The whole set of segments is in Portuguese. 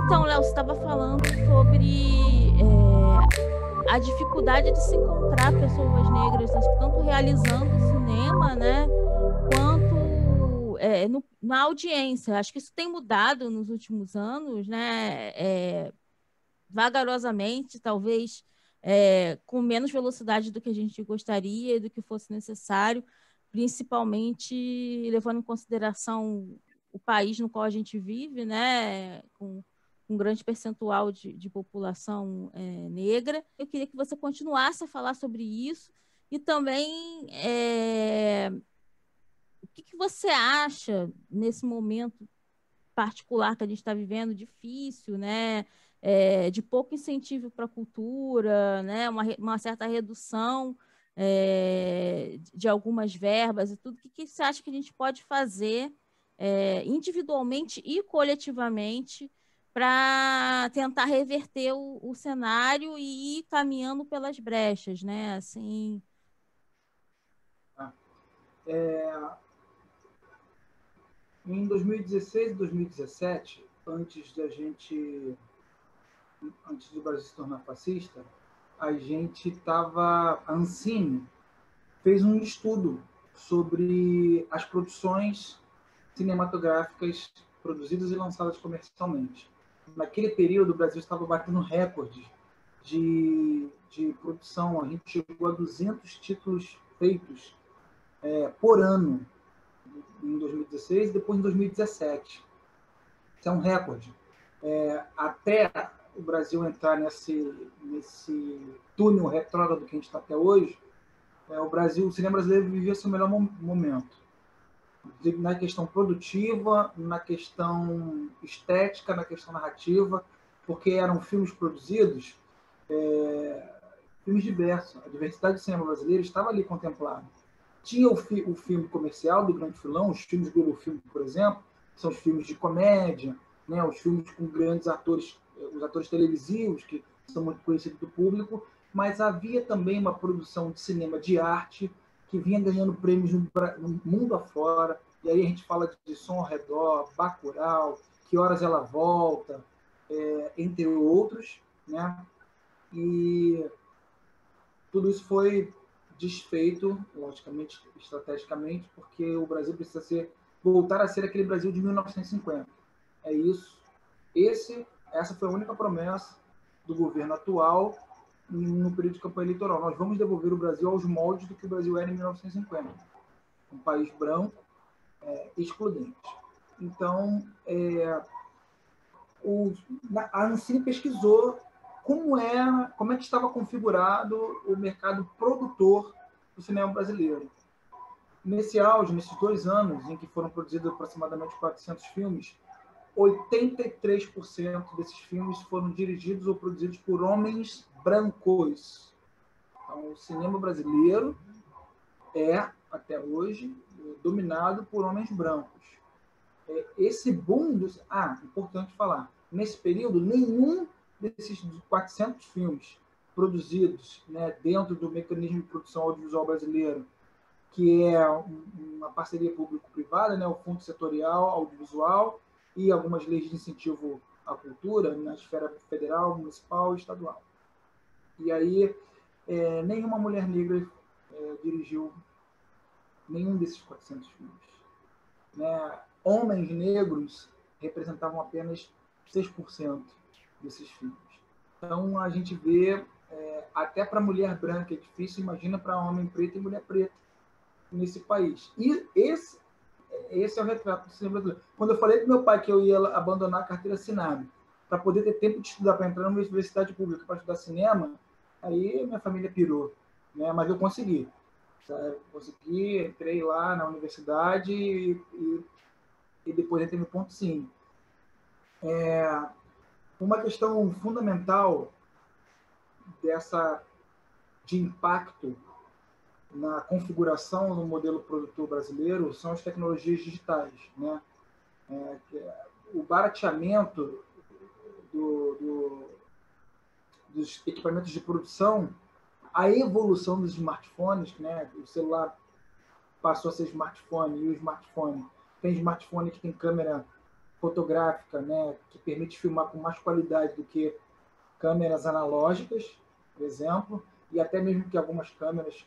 Então, Léo, você estava falando sobre a dificuldade de se encontrar pessoas negras, acho que tanto realizando cinema, né, quanto na audiência. Acho que isso tem mudado nos últimos anos, né, vagarosamente, talvez com menos velocidade do que a gente gostaria e do que fosse necessário, principalmente levando em consideração o país no qual a gente vive, né, com um grande percentual de população negra. Eu queria que você continuasse a falar sobre isso e também o que você acha nesse momento particular que a gente está vivendo, difícil, né? De pouco incentivo para a cultura, né? Uma certa redução de algumas verbas e tudo. O que você acha que a gente pode fazer individualmente e coletivamente para tentar reverter o cenário e ir caminhando pelas brechas, né? Assim. Em 2016 e 2017, antes do Brasil se tornar fascista, a Ancine fez um estudo sobre as produções cinematográficas produzidas e lançadas comercialmente. Naquele período, o Brasil estava batendo recordes de produção. A gente chegou a 200 títulos feitos por ano em 2016 e depois em 2017. Isso é um recorde. Até o Brasil entrar nesse túnel retrógrado que a gente está até hoje, o cinema brasileiro vivia seu melhor momento. Na questão produtiva, na questão estética, na questão narrativa, porque eram filmes produzidos, filmes diversos. A diversidade do cinema brasileiro estava ali contemplada. Tinha o filme comercial do grande filão, os filmes do Globo Filme, por exemplo, são os filmes de comédia, né, os filmes com grandes atores, os atores televisivos, que são muito conhecidos do público, mas havia também uma produção de cinema de arte que vinha ganhando prêmios no mundo afora, e aí a gente fala de Som ao Redor, Bacurau, Que Horas Ela Volta, entre outros, né? E tudo isso foi desfeito, logicamente, estrategicamente, porque o Brasil precisa voltar a ser aquele Brasil de 1950. É isso. Essa foi a única promessa do governo atual no período de campanha eleitoral. Nós vamos devolver o Brasil aos moldes do que o Brasil era em 1950. Um país branco, excludente. Então, a Ancine pesquisou como é que estava configurado o mercado produtor do cinema brasileiro. Nesse auge, nesses 2 anos, em que foram produzidos aproximadamente 400 filmes, 83% desses filmes foram dirigidos ou produzidos por homens brancos. Então, o cinema brasileiro é, até hoje, dominado por homens brancos. Esse boom importante falar, nesse período, nenhum desses 400 filmes produzidos, né, dentro do mecanismo de produção audiovisual brasileiro, que é uma parceria público-privada, né, o Fundo Setorial Audiovisual e algumas leis de incentivo à cultura na esfera federal, municipal e estadual. E aí, nenhuma mulher negra dirigiu nenhum desses 400 filmes. Né? Homens negros representavam apenas 6% desses filmes. Então, a gente vê, até para mulher branca é difícil, imagina para homem preto e mulher preta nesse país. E esse é o retrato do cinema brasileiro. Quando eu falei para meu pai que eu ia abandonar a carteira assinada para poder ter tempo de estudar, para entrar na universidade pública para estudar cinema, aí minha família pirou. Né? Mas eu consegui. Consegui, entrei lá na universidade e depois entrei no ponto sim. Uma questão fundamental de impacto na configuração do modelo produtor brasileiro são as tecnologias digitais, né? O barateamento dos equipamentos de produção, a evolução dos smartphones, né? O celular passou a ser smartphone e o smartphone tem smartphone que tem câmera fotográfica, né, que permite filmar com mais qualidade do que câmeras analógicas, por exemplo, e até mesmo que algumas câmeras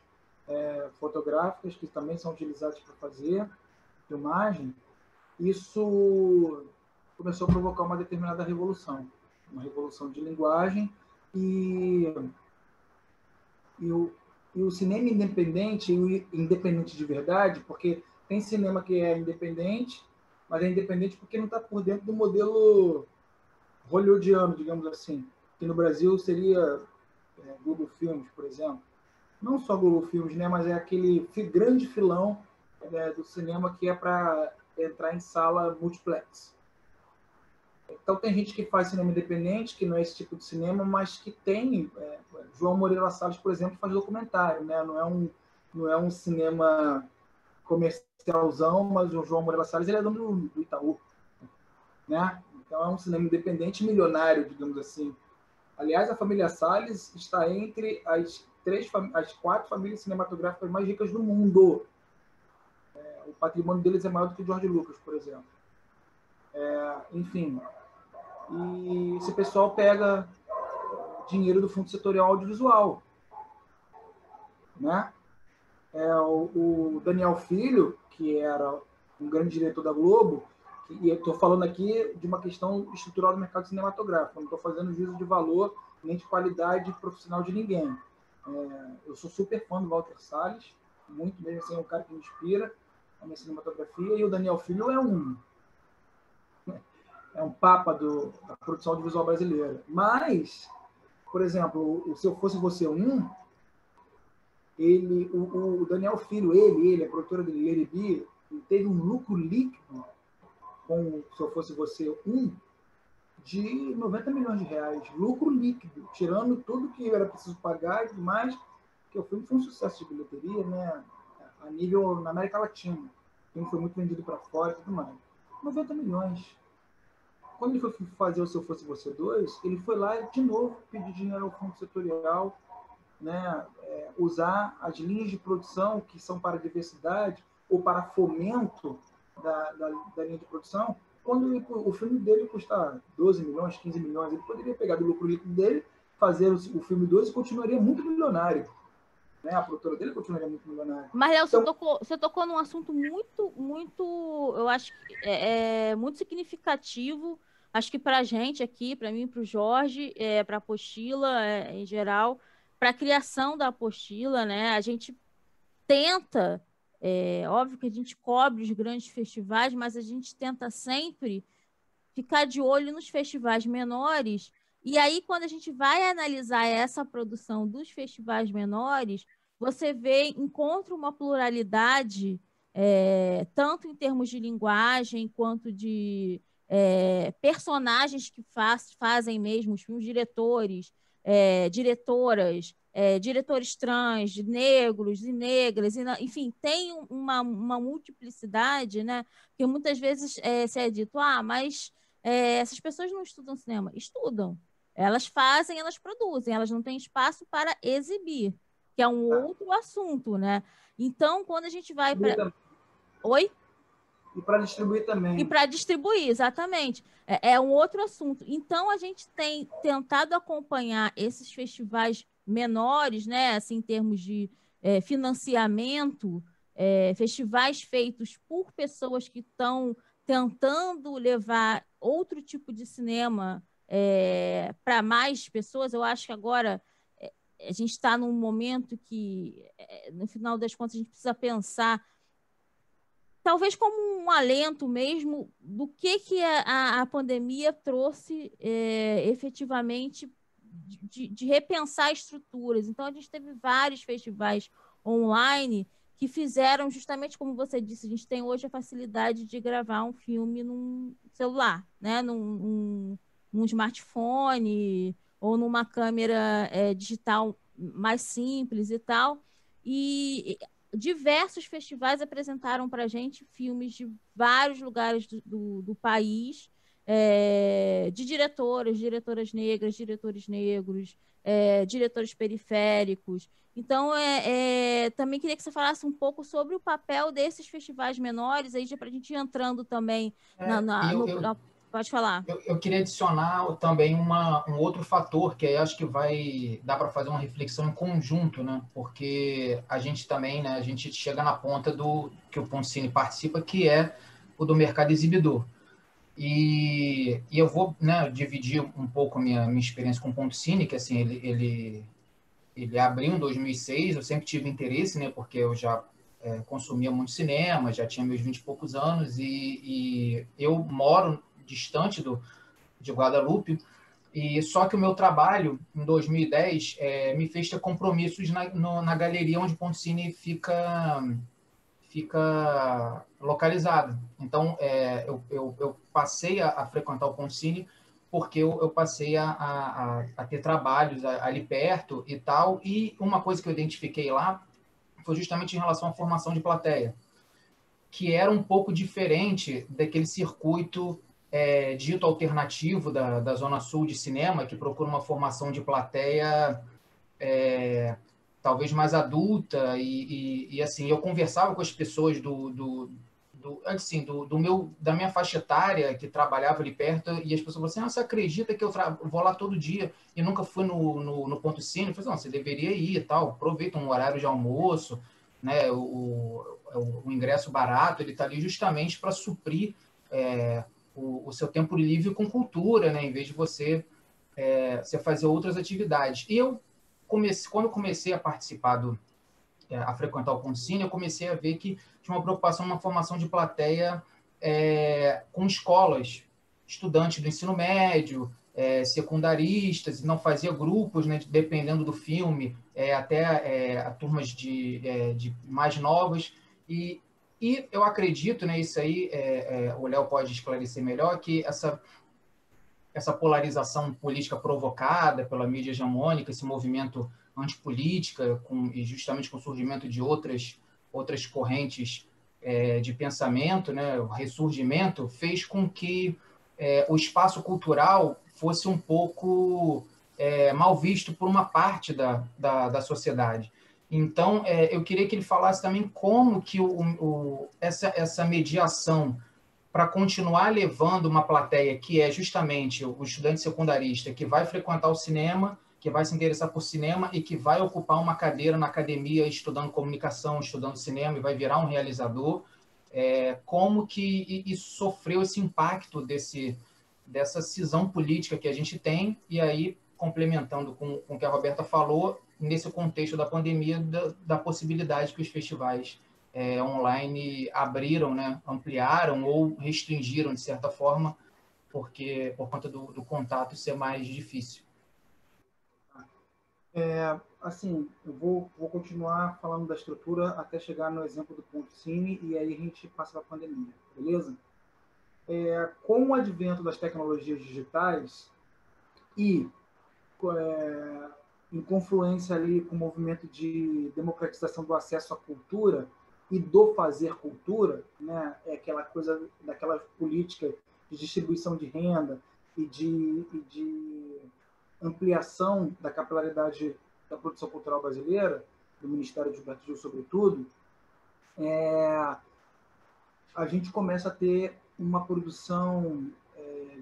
fotográficas que também são utilizadas para fazer filmagem. Isso começou a provocar uma determinada revolução, uma revolução de linguagem, e o cinema independente, e o independente de verdade, porque tem cinema que é independente, mas é independente porque não está por dentro do modelo hollywoodiano, digamos assim, que no Brasil seria Globo Filmes, por exemplo. Não só Globo Filmes, né, mas é aquele grande filão do cinema que é para entrar em sala multiplex. Então tem gente que faz cinema independente, que não é esse tipo de cinema, mas que tem... João Moreira Salles, por exemplo, faz documentário, né? Não é um cinema comercialzão, mas o João Moreira Salles ele é dono do Itaú, né? Então é um cinema independente milionário, digamos assim. Aliás, a família Salles está entre as 4 famílias cinematográficas mais ricas do mundo. O patrimônio deles é maior do que o George Lucas, por exemplo. Enfim, e esse pessoal pega dinheiro do Fundo Setorial Audiovisual, né? O Daniel Filho, que era um grande diretor da Globo, e eu estou falando aqui de uma questão estrutural do mercado cinematográfico, não estou fazendo juízo de valor nem de qualidade profissional de ninguém. Eu sou super fã do Walter Salles, muito mesmo, assim, é um cara que me inspira a minha cinematografia, e o Daniel Filho é um papa da produção audiovisual brasileira. Mas, por exemplo, o Se Eu Fosse Você Um, o Daniel Filho, a produtora dele, ele teve um lucro líquido com Se Eu Fosse Você Um de 90 milhões de reais. Lucro líquido, tirando tudo que era preciso pagar e tudo mais, que o filme foi um sucesso de bilheteria, né? A nível na América Latina. O filme foi muito vendido para fora e tudo mais. 90 milhões. Quando ele foi fazer o Se Eu Fosse Você 2, ele foi lá de novo pedir dinheiro ao fundo setorial, né? Usar as linhas de produção que são para diversidade ou para fomento da linha de produção. Quando o filme dele custa 12 milhões, 15 milhões, ele poderia pegar do lucro líquido dele, fazer o filme 2 e continuaria muito milionário. Né? A produtora dele continuaria muito milionária. Mas, Léo, então... você tocou num assunto muito, eu acho que muito significativo, acho que para a gente aqui, para mim, para o Jorge, para a apostila em geral, para a criação da apostila, né? A gente tenta, óbvio que a gente cobre os grandes festivais, mas a gente tenta sempre ficar de olho nos festivais menores. E aí, quando a gente vai analisar essa produção dos festivais menores, você encontra uma pluralidade, tanto em termos de linguagem, quanto de personagens que fazem mesmo os filmes, diretores, diretoras, diretores trans, negros e negras, enfim, tem uma multiplicidade, né? Porque muitas vezes se é dito, mas essas pessoas não estudam cinema. Estudam. Elas fazem, elas produzem, elas não têm espaço para exibir, que é um outro assunto, né? Então, quando a gente vai para... Oi? E para distribuir também. E para distribuir, exatamente. É um outro assunto. Então, a gente tem tentado acompanhar esses festivais menores, né? Assim, em termos de financiamento, festivais feitos por pessoas que estão tentando levar outro tipo de cinema para mais pessoas. Eu acho que agora a gente está num momento que, no final das contas, a gente precisa pensar talvez como um alento mesmo do que a pandemia trouxe efetivamente de repensar estruturas. Então, a gente teve vários festivais online que fizeram justamente como você disse, a gente tem hoje a facilidade de gravar um filme num celular, né? num smartphone ou numa câmera digital mais simples e tal. E diversos festivais apresentaram para a gente filmes de vários lugares do país, de diretoras negras, diretores negros, diretores periféricos. Então, também queria que você falasse um pouco sobre o papel desses festivais menores, aí já para a gente ir entrando também pode falar. Eu queria adicionar também um outro fator que aí acho que dá para fazer uma reflexão em conjunto, né? Porque a gente também, né, a gente chega na ponta do que o Ponto Cine participa, que é o do mercado exibidor. E eu vou, né, dividir um pouco a minha experiência com o Ponto Cine, que assim, ele abriu em 2006, eu sempre tive interesse, né, porque eu já consumia muito cinema, já tinha meus 20 e poucos anos, e eu moro distante de Guadalupe, e só que o meu trabalho, em 2010, me fez ter compromissos na galeria onde o Ponto Cine fica localizado. Então, eu passei a frequentar o Ponto Cine porque eu passei a ter trabalhos ali perto e tal, e uma coisa que eu identifiquei lá foi justamente em relação à formação de plateia, que era um pouco diferente daquele circuito dito alternativo da Zona Sul de cinema, que procura uma formação de plateia talvez mais adulta, e assim, eu conversava com as pessoas da minha faixa etária, que trabalhava ali perto, e as pessoas falavam assim, você acredita que eu vou lá todo dia e nunca fui no Ponto Cine? Eu falei, não, você deveria ir e tal, aproveita um horário de almoço, né, o ingresso barato, ele está ali justamente para suprir o seu tempo livre com cultura, né, em vez de você fazer outras atividades. E quando eu comecei a participar a frequentar o Ponto Cine, eu comecei a ver que tinha uma preocupação na formação de plateia com escolas, estudantes do ensino médio, secundaristas, não fazia grupos, né, dependendo do filme, até turmas de mais novas. E eu acredito, né, isso aí, o Léo pode esclarecer melhor, que essa polarização política provocada pela mídia hegemônica, esse movimento antipolítica, e justamente com o surgimento de outras correntes de pensamento, né, o ressurgimento, fez com que o espaço cultural fosse um pouco mal visto por uma parte da sociedade. Então, eu queria que ele falasse também como que essa mediação para continuar levando uma plateia que é justamente o estudante secundarista que vai frequentar o cinema, que vai se interessar por cinema e que vai ocupar uma cadeira na academia estudando comunicação, estudando cinema e vai virar um realizador, como que isso sofreu esse impacto dessa cisão política que a gente tem, e aí, complementando com o que a Roberta falou, nesse contexto da pandemia, da possibilidade que os festivais online abriram, né, ampliaram ou restringiram, de certa forma, porque por conta do contato ser mais difícil. Assim, eu vou continuar falando da estrutura até chegar no exemplo do Ponto Cine e aí a gente passa para a pandemia, beleza? Com o advento das tecnologias digitais e em confluência ali com o movimento de democratização do acesso à cultura e do fazer cultura, né, aquela coisa daquela política de distribuição de renda e de ampliação da capilaridade da produção cultural brasileira, do Ministério de Gilberto Gil, sobretudo, a gente começa a ter uma produção,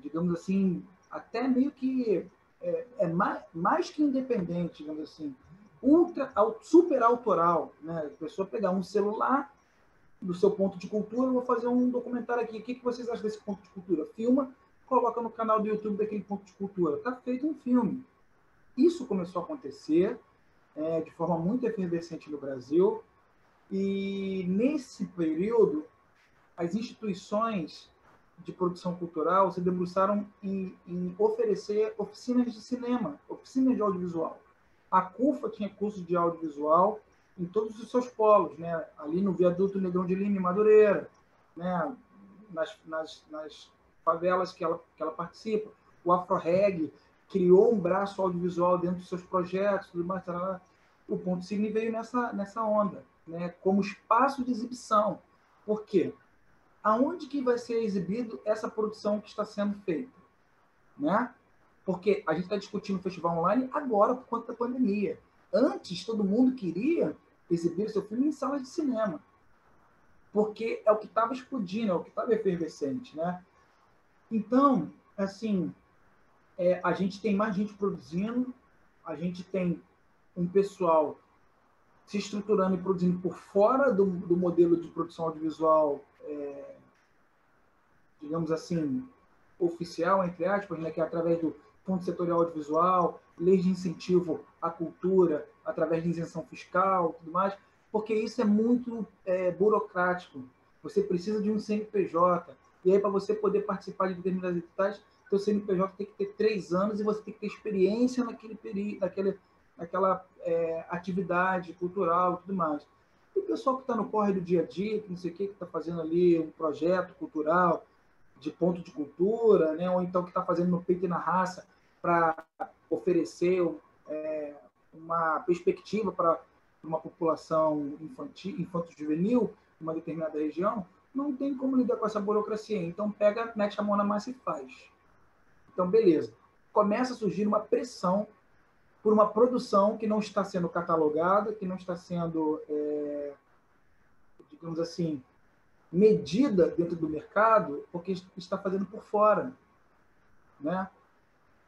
digamos assim, até meio que mais que independente, digamos assim, super autoral, né? A pessoa pegar um celular do seu ponto de cultura, eu vou fazer um documentário aqui, o que vocês acham desse ponto de cultura? Filma, coloca no canal do YouTube daquele ponto de cultura. Está feito um filme. Isso começou a acontecer de forma muito efervescente no Brasil, e nesse período as instituições de produção cultural se debruçaram em oferecer oficinas de cinema, oficinas de audiovisual. A CUFA tinha curso de audiovisual em todos os seus polos, né? Ali no Viaduto Negrão de Lima, em Madureira, né? nas favelas que ela participa. O AfroReg criou um braço audiovisual dentro dos seus projetos, tudo mais. O Ponto Cine veio nessa onda, né? Como espaço de exibição. Por quê? Aonde que vai ser exibido essa produção que está sendo feita, né? Porque a gente está discutindo o festival online agora por conta da pandemia. Antes, todo mundo queria exibir o seu filme em salas de cinema, porque é o que estava explodindo, é o que estava efervescente, né? Então, assim, a gente tem mais gente produzindo, a gente tem um pessoal se estruturando e produzindo por fora do modelo de produção audiovisual, digamos assim, oficial, entre aspas, né, que é através do Fundo Setorial Audiovisual, leis de incentivo à cultura, através de isenção fiscal e tudo mais, porque isso é muito burocrático. Você precisa de um CNPJ, e aí para você poder participar de determinadas editais, seu CNPJ tem que ter 3 anos e você tem que ter experiência naquele período, naquela atividade cultural e tudo mais. E o pessoal que está no corre do dia a dia, que não sei o que está fazendo ali um projeto cultural, de ponto de cultura, né? Ou então que está fazendo no peito e na raça para oferecer uma perspectiva para uma população infanto-juvenil, uma determinada região, não tem como lidar com essa burocracia. Então, mete a mão na massa e faz. Então, beleza. Começa a surgir uma pressão por uma produção que não está sendo catalogada, que não está sendo, digamos assim, medida dentro do mercado, porque está fazendo por fora, né?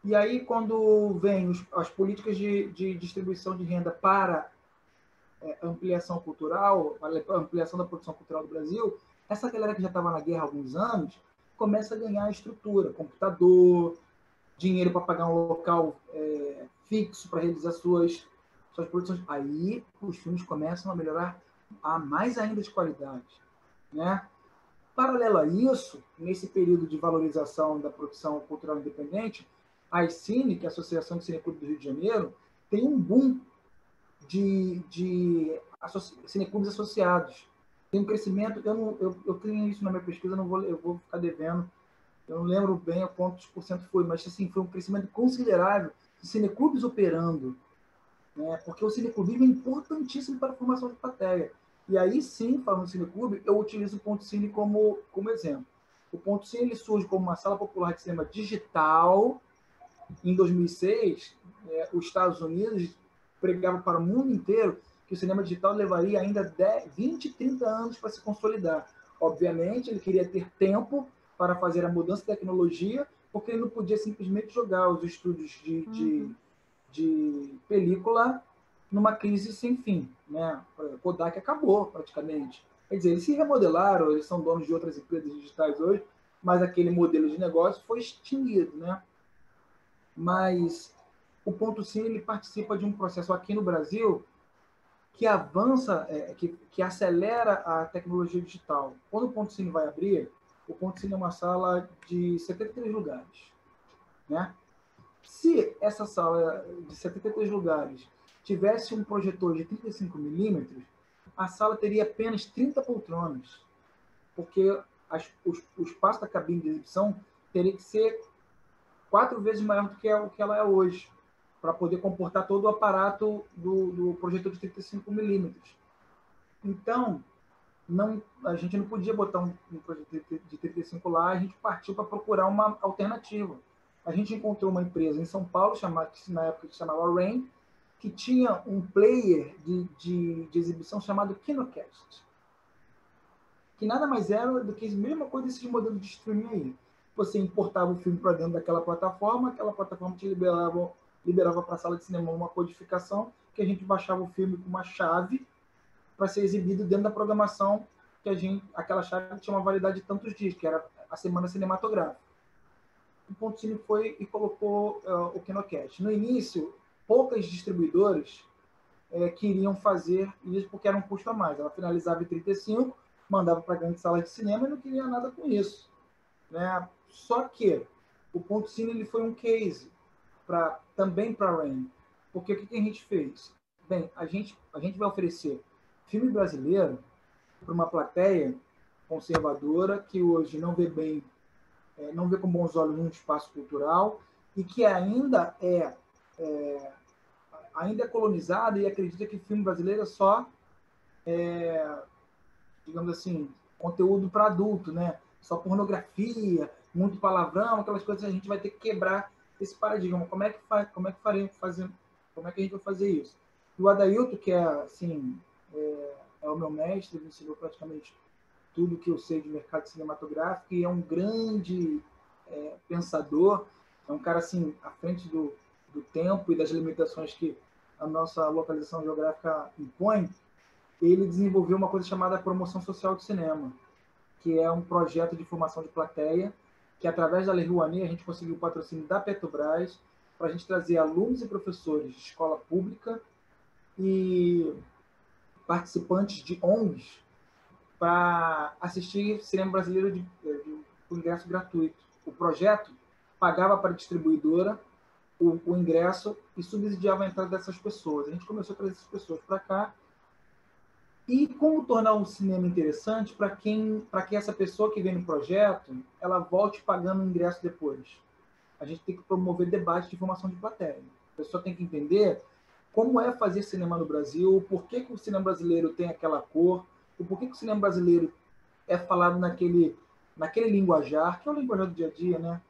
E aí, quando vem as políticas de distribuição de renda para ampliação cultural, para ampliação da produção cultural do Brasil, essa galera que já estava na guerra há alguns anos começa a ganhar estrutura, computador, dinheiro para pagar um local fixo para realizar suas produções. Aí, os filmes começam a melhorar mais ainda de qualidade, né? Paralelo a isso, nesse período de valorização da produção cultural independente, a ICINE, que é a Associação de Cineclubes do Rio de Janeiro, tem um boom de cineclubes associados. Tem um crescimento, eu tenho isso na minha pesquisa, eu vou ficar devendo, eu não lembro bem a quantos por cento foi, mas assim, foi um crescimento considerável de cineclubes operando, né? Porque o cineclubismo é importantíssimo para a formação de plateia. E aí sim, falando do cineclube, eu utilizo o Ponto Cine como exemplo. O Ponto Cine ele surge como uma sala popular de cinema digital. Em 2006, os Estados Unidos pregavam para o mundo inteiro que o cinema digital levaria ainda 20, 30 anos para se consolidar. Obviamente, ele queria ter tempo para fazer a mudança de tecnologia, porque ele não podia simplesmente jogar os estúdios de película numa crise sem fim, né? Kodak acabou praticamente. Quer dizer, eles se remodelaram, eles são donos de outras empresas digitais hoje, mas aquele modelo de negócio foi extinguido, né? Mas o Ponto Cine ele participa de um processo aqui no Brasil que avança, que acelera a tecnologia digital. Quando o Ponto Cine vai abrir, o Ponto Cine é uma sala de 73 lugares, né? Se essa sala de 73 lugares tivesse um projetor de 35 milímetros, a sala teria apenas 30 poltronas, porque o espaço da cabine de exibição teria que ser 4 vezes maior do que o que ela é hoje, para poder comportar todo o aparato do projetor de 35 milímetros. Então, a gente não podia botar um projetor de 35 lá, a gente partiu para procurar uma alternativa. A gente encontrou uma empresa em São Paulo, que na época se chamava Rain, que tinha um player de exibição chamado Kinocast, que nada mais era do que a mesma coisa desse modelo de streaming aí. Você importava o filme para dentro daquela plataforma, aquela plataforma te liberava para a sala de cinema uma codificação, que a gente baixava o filme com uma chave para ser exibido dentro da programação, aquela chave tinha uma validade de tantos dias, que era a semana cinematográfica. O Ponto Cine foi e colocou o Kinocast. No início, poucas distribuidoras queriam fazer isso porque era um custo a mais. Ela finalizava em 35, mandava para grandes salas de cinema e não queria nada com isso, né? Só que o Ponto Cine ele foi um case também para a Rain. Porque o que a gente fez? Bem, a gente vai oferecer filme brasileiro para uma plateia conservadora que hoje não vê com bons olhos um espaço cultural e que ainda é colonizada e acredita que o filme brasileiro é só, digamos assim, conteúdo para adulto, né? Só pornografia, muito palavrão, aquelas coisas que a gente vai ter que quebrar esse paradigma, como é que como é que como é que a gente vai fazer isso? E o Adailton, que é assim, é o meu mestre, me ensinou praticamente tudo que eu sei de mercado cinematográfico e é um grande pensador, é um cara assim à frente do tempo e das limitações que a nossa localização geográfica impõe. Ele desenvolveu uma coisa chamada promoção social do cinema, que é um projeto de formação de plateia, que através da Lei Rouanet a gente conseguiu o patrocínio da Petrobras para a gente trazer alunos e professores de escola pública e participantes de ONGs para assistir cinema brasileiro de ingresso gratuito. O projeto pagava para a distribuidora o ingresso e subsidiava a entrada dessas pessoas. A gente começou a trazer essas pessoas para cá. E como tornar o cinema interessante para que essa pessoa que vem no projeto, ela volte pagando o ingresso depois. A gente tem que promover debate de formação de plateia. A pessoa tem que entender como é fazer cinema no Brasil, por que o cinema brasileiro tem aquela cor, por que o cinema brasileiro é falado naquele linguajar, que é o linguajar do dia a dia, né?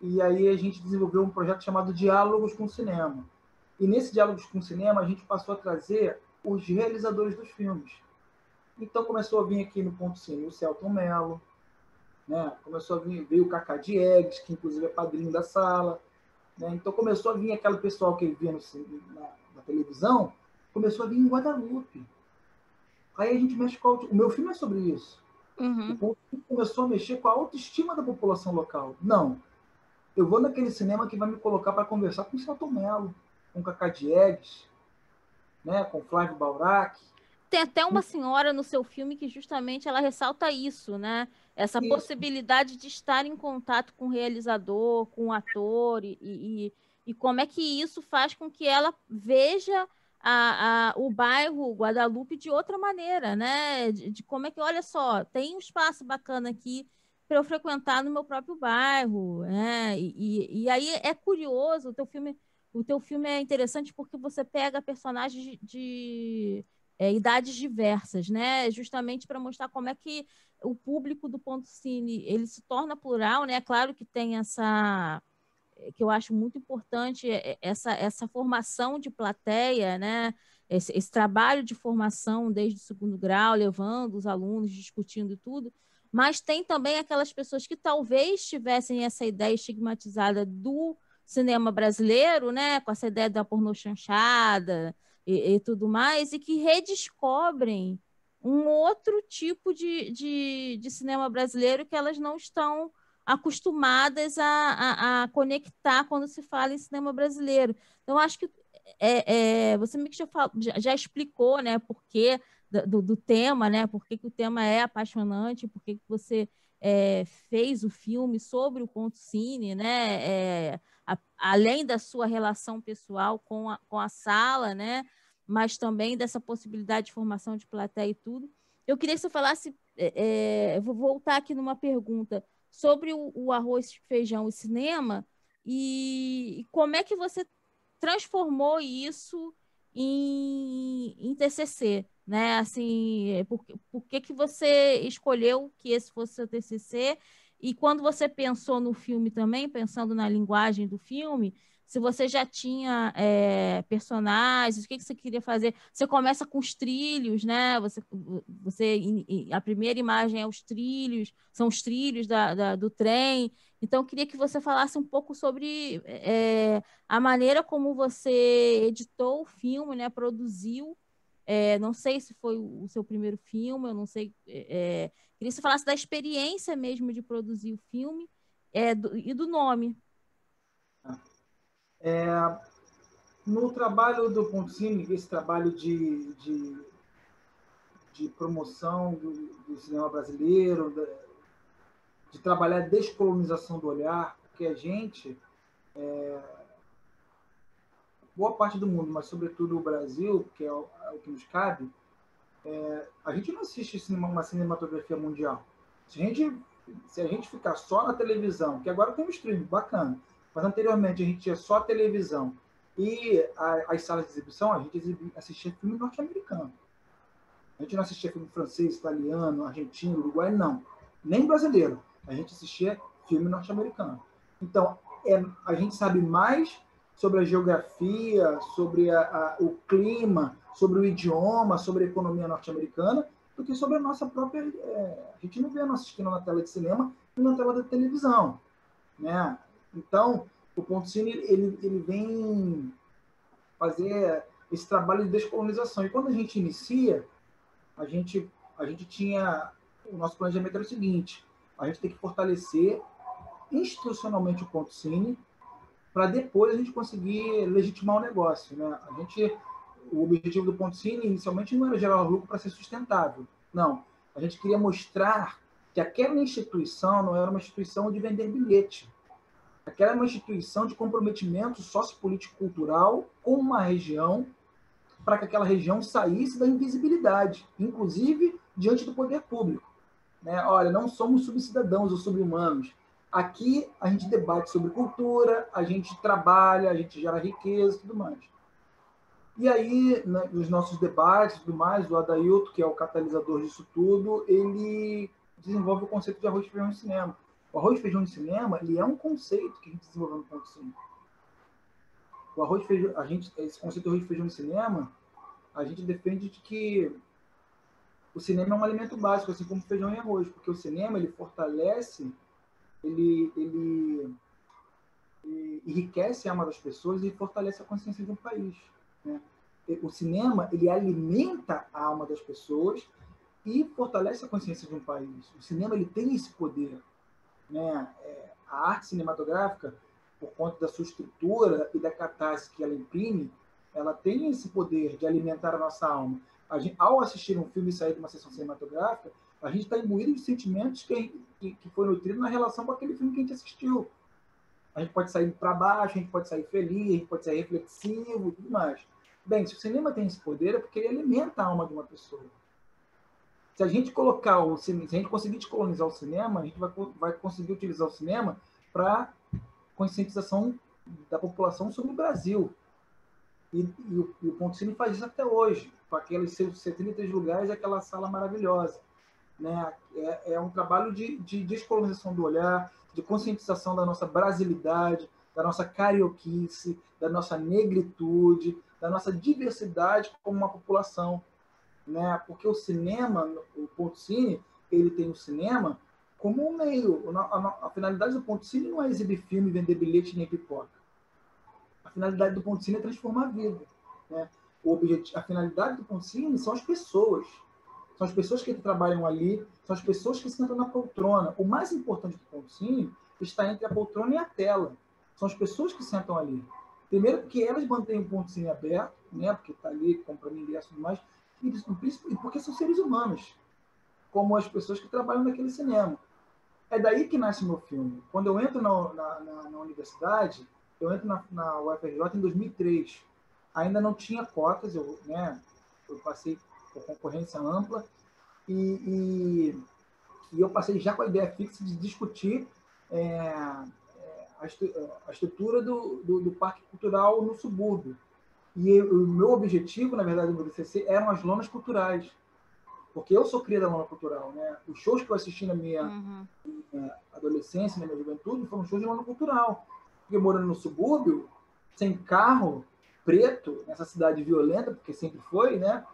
E aí a gente desenvolveu um projeto chamado Diálogos com o Cinema. E nesse Diálogos com o Cinema, a gente passou a trazer os realizadores dos filmes. Então começou a vir aqui no Ponto Cine o Celton Mello, né? Começou a vir, veio o Cacá Diegues, que inclusive é padrinho da sala, né? Então começou a vir aquele pessoal que ele via na televisão, começou a vir em Guadalupe. Aí a gente mexe com o meu filme é sobre isso. Uhum. O Ponto Cine começou a mexer com a autoestima da população local. Não, eu vou naquele cinema que vai me colocar para conversar com o Celton Mello, com o Cacá Diegues, né? Com o Flávio Baurac. Tem até uma senhora no seu filme que justamente ela ressalta isso, né? Essa Isso. possibilidade de estar em contato com o realizador, com o ator, e como é que isso faz com que ela veja o bairro Guadalupe de outra maneira, né? De como é que, olha só, tem um espaço bacana aqui para eu frequentar no meu próprio bairro, né? E aí é curioso, o teu filme é interessante porque você pega personagens idades diversas, né? Justamente para mostrar como é que o público do Ponto Cine ele se torna plural, né? Claro que tem essa que eu acho muito importante essa formação de plateia, né? Esse trabalho de formação desde o segundo grau, levando os alunos, discutindo tudo, mas tem também aquelas pessoas que talvez tivessem essa ideia estigmatizada do cinema brasileiro, né? Com essa ideia da pornô chanchada, e tudo mais, e que redescobrem um outro tipo de cinema brasileiro que elas não estão acostumadas a conectar quando se fala em cinema brasileiro. Então, acho que você meio que já explicou, né, por que do tema, né, por que o tema é apaixonante, por que você fez o filme sobre o Ponto Cine, né, além da sua relação pessoal com a sala, né, mas também dessa possibilidade de formação de plateia e tudo. Eu queria que você falasse, vou voltar aqui numa pergunta sobre o arroz, feijão e cinema, e como é que você transformou isso em TCC, né? Assim, por que você escolheu que esse fosse seu TCC? E quando você pensou no filme também, pensando na linguagem do filme, se você já tinha personagens, o que você queria fazer? Você começa com os trilhos, né? A primeira imagem é os trilhos, são os trilhos do trem. Então, eu queria que você falasse um pouco sobre a maneira como você editou o filme, né? Produziu. Não sei se foi o seu primeiro filme, eu não sei. Queria que você falasse da experiência mesmo de produzir o filme e do nome. No trabalho do Ponto Cine, esse trabalho de promoção do cinema brasileiro, de trabalhar a descolonização do olhar, porque a gente, boa parte do mundo, mas sobretudo o Brasil, que é o que nos cabe, a gente não assiste uma cinematografia mundial. Se a gente ficar só na televisão, que agora tem um streaming, bacana, mas anteriormente a gente tinha só a televisão e as salas de exibição, a gente assistia filme norte-americano. A gente não assistia filme francês, italiano, argentino, uruguaio, não. Nem brasileiro. A gente assistia filme norte-americano. Então, a gente sabe mais sobre a geografia, sobre o clima, sobre o idioma, sobre a economia norte-americana, do que sobre a nossa própria... a gente não vê a nossa esquina na tela de cinema e na tela da televisão, né? Então, o Ponto Cine ele vem fazer esse trabalho de descolonização. E quando a gente inicia, a gente tinha... O nosso planejamento era o seguinte: a gente tem que fortalecer institucionalmente o Ponto Cine para depois a gente conseguir legitimar o negócio, né? O objetivo do Ponto Cine inicialmente não era gerar lucro para ser sustentável. Não. A gente queria mostrar que aquela instituição não era uma instituição de vender bilhete. Aquela era uma instituição de comprometimento sociopolítico-cultural com uma região, para que aquela região saísse da invisibilidade, inclusive diante do poder público, né? Olha, não somos subcidadãos ou subhumanos. Aqui a gente debate sobre cultura, a gente trabalha, a gente gera riqueza e tudo mais. E aí, né, nos nossos debates e tudo mais, o Adailton, que é o catalisador disso tudo, ele desenvolve o conceito de arroz, feijão e cinema. O arroz, feijão e cinema, ele é um conceito que a gente desenvolveu no Ponto Cine. O arroz, feijão, esse conceito de arroz, feijão e cinema, a gente defende de que o cinema é um alimento básico, assim como feijão e arroz, porque o cinema, ele fortalece, ele enriquece a alma das pessoas e fortalece a consciência de um país, né? O cinema, ele alimenta a alma das pessoas e fortalece a consciência de um país. O cinema, ele tem esse poder, né? A arte cinematográfica, por conta da sua estrutura e da catarse que ela imprime, ela tem esse poder de alimentar a nossa alma. Ao assistir um filme e sair de uma sessão cinematográfica, a gente está imbuído de sentimentos que foi nutrido na relação com aquele filme que a gente assistiu. A gente pode sair para baixo, a gente pode sair feliz, a gente pode sair reflexivo e tudo mais. Bem, se o cinema tem esse poder, é porque ele alimenta a alma de uma pessoa. Se a gente se a gente conseguir descolonizar o cinema, a gente vai conseguir utilizar o cinema para conscientização da população sobre o Brasil. E o Ponto Cine faz isso até hoje, com aqueles seus 73 lugares e aquela sala maravilhosa, né? É um trabalho de descolonização do olhar, de conscientização da nossa brasilidade, da nossa carioquice, da nossa negritude, da nossa diversidade como uma população, né? Porque o cinema, o Ponto Cine, ele tem o cinema como um meio. A finalidade do Ponto Cine não é exibir filme, vender bilhete nem pipoca. A finalidade do Ponto Cine é transformar a vida, né? A finalidade do Ponto Cine são as pessoas. São as pessoas que trabalham ali, são as pessoas que sentam na poltrona. O mais importante do Ponto Cine está entre a poltrona e a tela. São as pessoas que sentam ali. Primeiro, porque elas mantêm o Ponto Cine aberto, né? Porque está ali comprando ingresso e tudo mais, e porque são seres humanos, como as pessoas que trabalham naquele cinema. É daí que nasce o meu filme. Quando eu entro na universidade, eu entro na UFRJ em 2003. Ainda não tinha cotas, eu passei por concorrência ampla e eu passei já com a ideia fixa de discutir a estrutura do Parque Cultural no subúrbio. E o meu objetivo, na verdade, no DCC, eram as lonas culturais. Porque eu sou cria da lona cultural, né? Os shows que eu assisti na minha adolescência, na minha juventude, foram shows de lona cultural. Porque morando no subúrbio, sem carro, preto, nessa cidade violenta, porque sempre foi, né?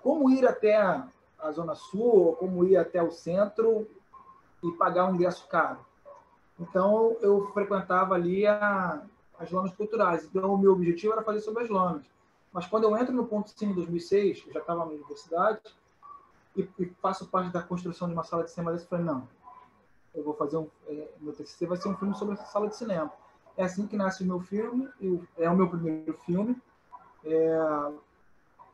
Como ir até a Zona Sul, ou como ir até o centro e pagar um ingresso caro. Então, eu frequentava ali as lonas culturais. Então, o meu objetivo era fazer sobre as lonas. Mas quando eu entro no Ponto Cine em 2006, eu já estava na universidade, e faço parte da construção de uma sala de cinema dessa, eu falei, não, eu vou fazer meu TCC vai ser um filme sobre essa sala de cinema. É assim que nasce o meu filme, é o meu primeiro filme.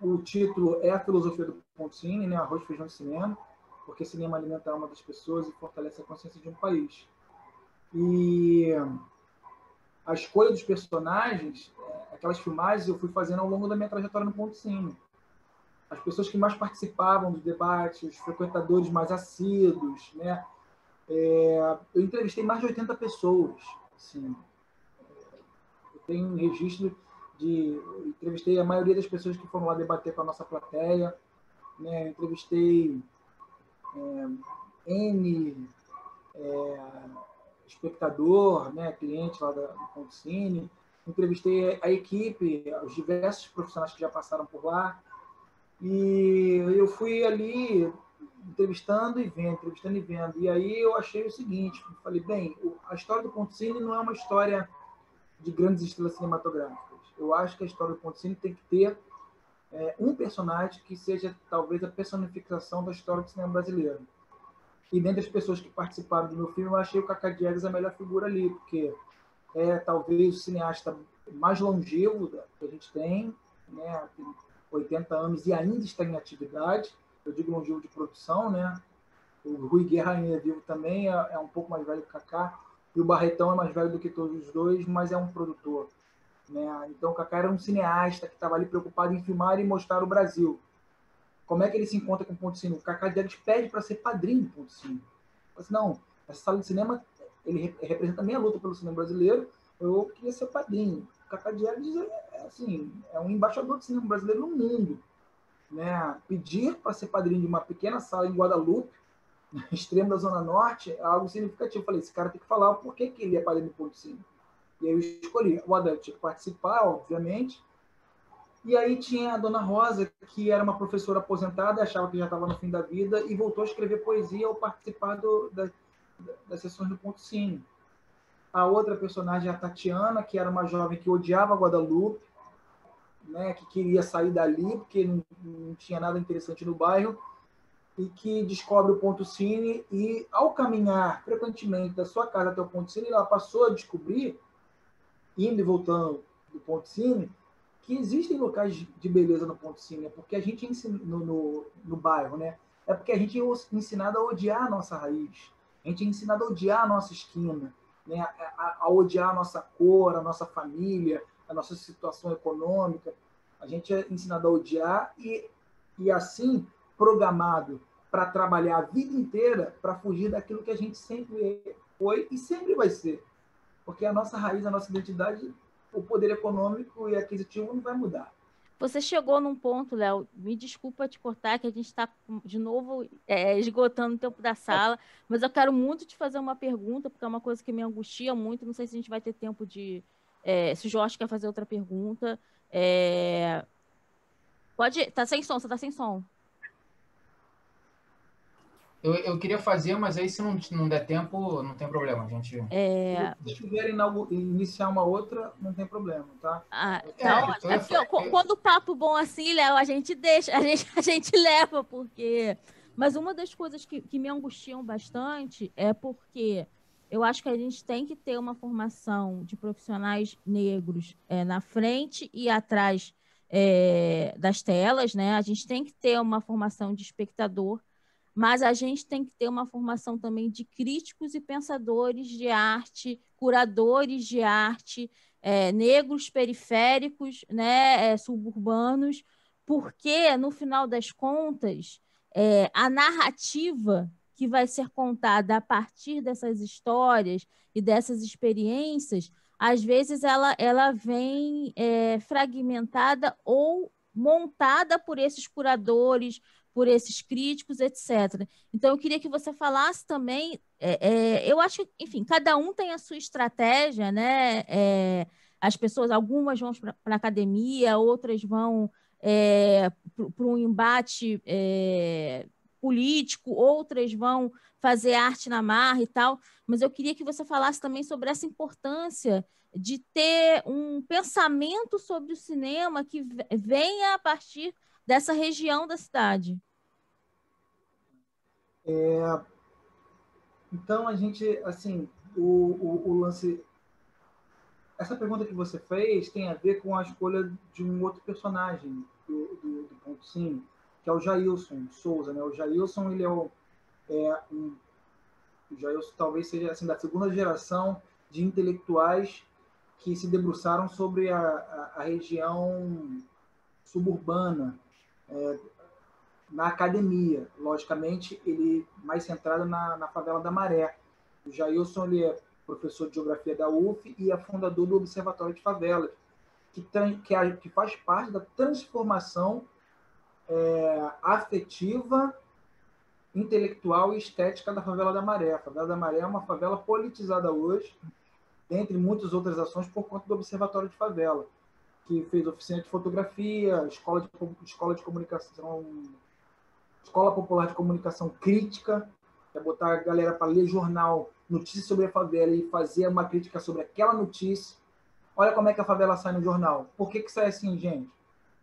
O título é A Filosofia do Ponto Cine, né? Arroz, feijão e cinema, porque cinema alimenta a alma das pessoas e fortalece a consciência de um país. E a escolha dos personagens, aquelas filmagens, eu fui fazendo ao longo da minha trajetória no Ponto Cine. As pessoas que mais participavam dos debates, os frequentadores mais assíduos, né? Eu entrevistei mais de 80 pessoas. Assim. Eu tenho um registro entrevistei a maioria das pessoas que foram lá debater com a nossa plateia, né? Entrevistei espectador, né, cliente lá do Ponto Cine, entrevistei a equipe, os diversos profissionais que já passaram por lá, e eu fui ali entrevistando e vendo. E aí eu achei o seguinte, falei, bem, a história do Ponto Cine não é uma história de grandes estrelas cinematográficas. Eu acho que a história do Ponto Cine tem que ter um personagem que seja talvez a personificação da história do cinema brasileiro. E dentre as pessoas que participaram do meu filme, eu achei o Cacá Diegues a melhor figura ali, porque é talvez o cineasta mais longevo que a gente tem, né? Tem 80 anos e ainda está em atividade. Eu digo longevo de produção, né? O Rui Guerra ainda é vivo também, é um pouco mais velho que o Cacá, e o Barretão é mais velho do que todos os dois, mas é um produtor, né? Então o Cacá era um cineasta que estava ali preocupado em filmar e mostrar o Brasil. Como é que ele se encontra com o Ponto Cine? O Cacá Diegues pede para ser padrinho do Ponto Cine. Assim, não, essa sala de cinema, ele representa a minha luta pelo cinema brasileiro, eu queria ser padrinho. O Cacá Diegues assim, é um embaixador do cinema brasileiro no mundo, né? Pedir para ser padrinho de uma pequena sala em Guadalupe, no extremo da Zona Norte, é algo significativo. Eu falei, esse cara tem que falar o porquê que ele é padrinho do Ponto Cine. E aí eu escolhi. O Adel tinha que participar, obviamente. E aí tinha a Dona Rosa, que era uma professora aposentada, achava que já estava no fim da vida, e voltou a escrever poesia ao participar das sessões do Ponto Cine. A outra personagem é a Tatiana, que era uma jovem que odiava Guadalupe, né, que queria sair dali, porque não tinha nada interessante no bairro, e que descobre o Ponto Cine, e ao caminhar frequentemente da sua casa até o Ponto Cine, ela passou a descobrir, indo e voltando do Ponto Cine, que existem locais de beleza no Ponto Cine, porque a gente ensina no bairro, né? É porque a gente é ensinado a odiar a nossa raiz, a gente é ensinado a odiar a nossa esquina, né? A odiar a nossa cor, a nossa família, a nossa situação econômica. A gente é ensinado a odiar e assim, programado para trabalhar a vida inteira para fugir daquilo que a gente sempre foi e sempre vai ser. Porque a nossa raiz, a nossa identidade, o poder econômico e aquisitivo não vai mudar. Você chegou num ponto, Léo, me desculpa te cortar, que a gente está de novo esgotando o tempo da sala, mas eu quero muito te fazer uma pergunta, porque é uma coisa que me angustia muito, não sei se a gente vai ter tempo de... se o Jorge quer fazer outra pergunta. Pode... Tá sem som, você tá sem som. Eu queria fazer, mas aí se não der tempo, não tem problema, a gente... Se vocês quiserem iniciar uma outra, não tem problema, tá? Tá ótimo. É porque, quando o papo bom assim, Léo, a gente deixa, a gente leva, porque... Mas uma das coisas que me angustiam bastante é porque eu acho que a gente tem que ter uma formação de profissionais negros na frente e atrás das telas, né? A gente tem que ter uma formação de espectador, mas a gente tem que ter uma formação também de críticos e pensadores de arte, curadores de arte, negros periféricos, né, suburbanos, porque, no final das contas, a narrativa que vai ser contada a partir dessas histórias e dessas experiências, às vezes ela vem fragmentada ou montada por esses curadores, por esses críticos, etc. Então, eu queria que você falasse também, eu acho que, enfim, cada um tem a sua estratégia, né? As pessoas, algumas vão para a academia, outras vão para um embate político, outras vão fazer arte na marra e tal, mas eu queria que você falasse também sobre essa importância de ter um pensamento sobre o cinema que venha a partir dessa região da cidade. Então, a gente, assim, o lance... Essa pergunta que você fez tem a ver com a escolha de um outro personagem do Ponto Cine, que é o Jailson Souza, né? O Jailson, ele o Jailson talvez seja assim, da segunda geração de intelectuais que se debruçaram sobre a região suburbana, na academia. Logicamente, ele mais centrado na favela da Maré. O Jailson, ele é professor de geografia da UF e é fundador do Observatório de Favelas, que faz parte da transformação afetiva intelectual e estética da Favela da Maré. A Favela da Maré é uma favela politizada hoje, dentre muitas outras ações, por conta do Observatório de Favela, que fez oficina de fotografia, escola de comunicação, escola popular de comunicação crítica, que é botar a galera para ler jornal, notícias sobre a favela e fazer uma crítica sobre aquela notícia. Olha como é que a favela sai no jornal. Por que sai assim, gente?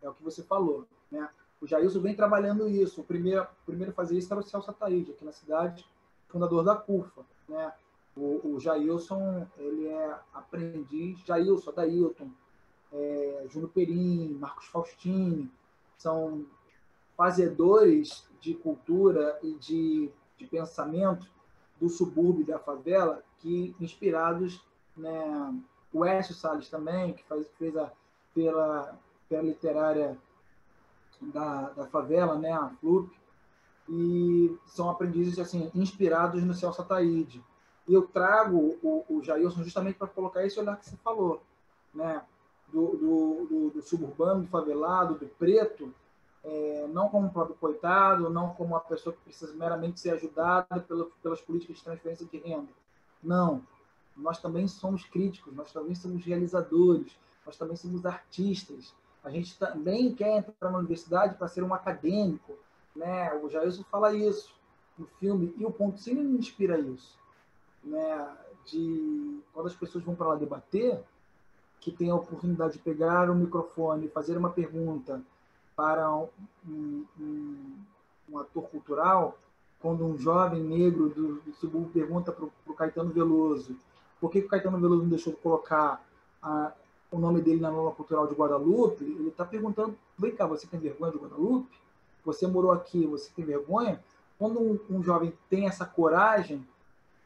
É o que você falou, né? O Jailson vem trabalhando isso. O primeiro a fazer isso era o Celso Ataíde, aqui na cidade, fundador da CUFA, né? O Jailson, ele é aprendiz, Jailson, Adailton, Júnior Perim, Marcos Faustini, são fazedores de cultura e de pensamento do subúrbio da favela, que inspirados, né, o Écio Salles também, que fez a pela literária da favela, né, a FLUP, e são aprendizes assim, inspirados no Celso Ataíde. E eu trago o Jailson justamente para colocar esse olhar que você falou, né, do suburbano, do favelado, do preto, não como um próprio coitado, não como uma pessoa que precisa meramente ser ajudada pelas políticas de transferência de renda. Não. Nós também somos críticos, nós também somos realizadores, nós também somos artistas. A gente também quer entrar na universidade para ser um acadêmico, né? O Jailson fala isso no filme, e o Ponto Cine me inspira isso, né? Quando as pessoas vão para lá debater, que tem a oportunidade de pegar o microfone e fazer uma pergunta para um ator cultural, quando um jovem negro do subúrbio pergunta para o Caetano Veloso por que o Caetano Veloso não deixou de colocar o nome dele na Nova Cultural de Guadalupe, ele está perguntando, vem cá, você tem vergonha de Guadalupe? Você morou aqui, você tem vergonha? Quando um jovem tem essa coragem,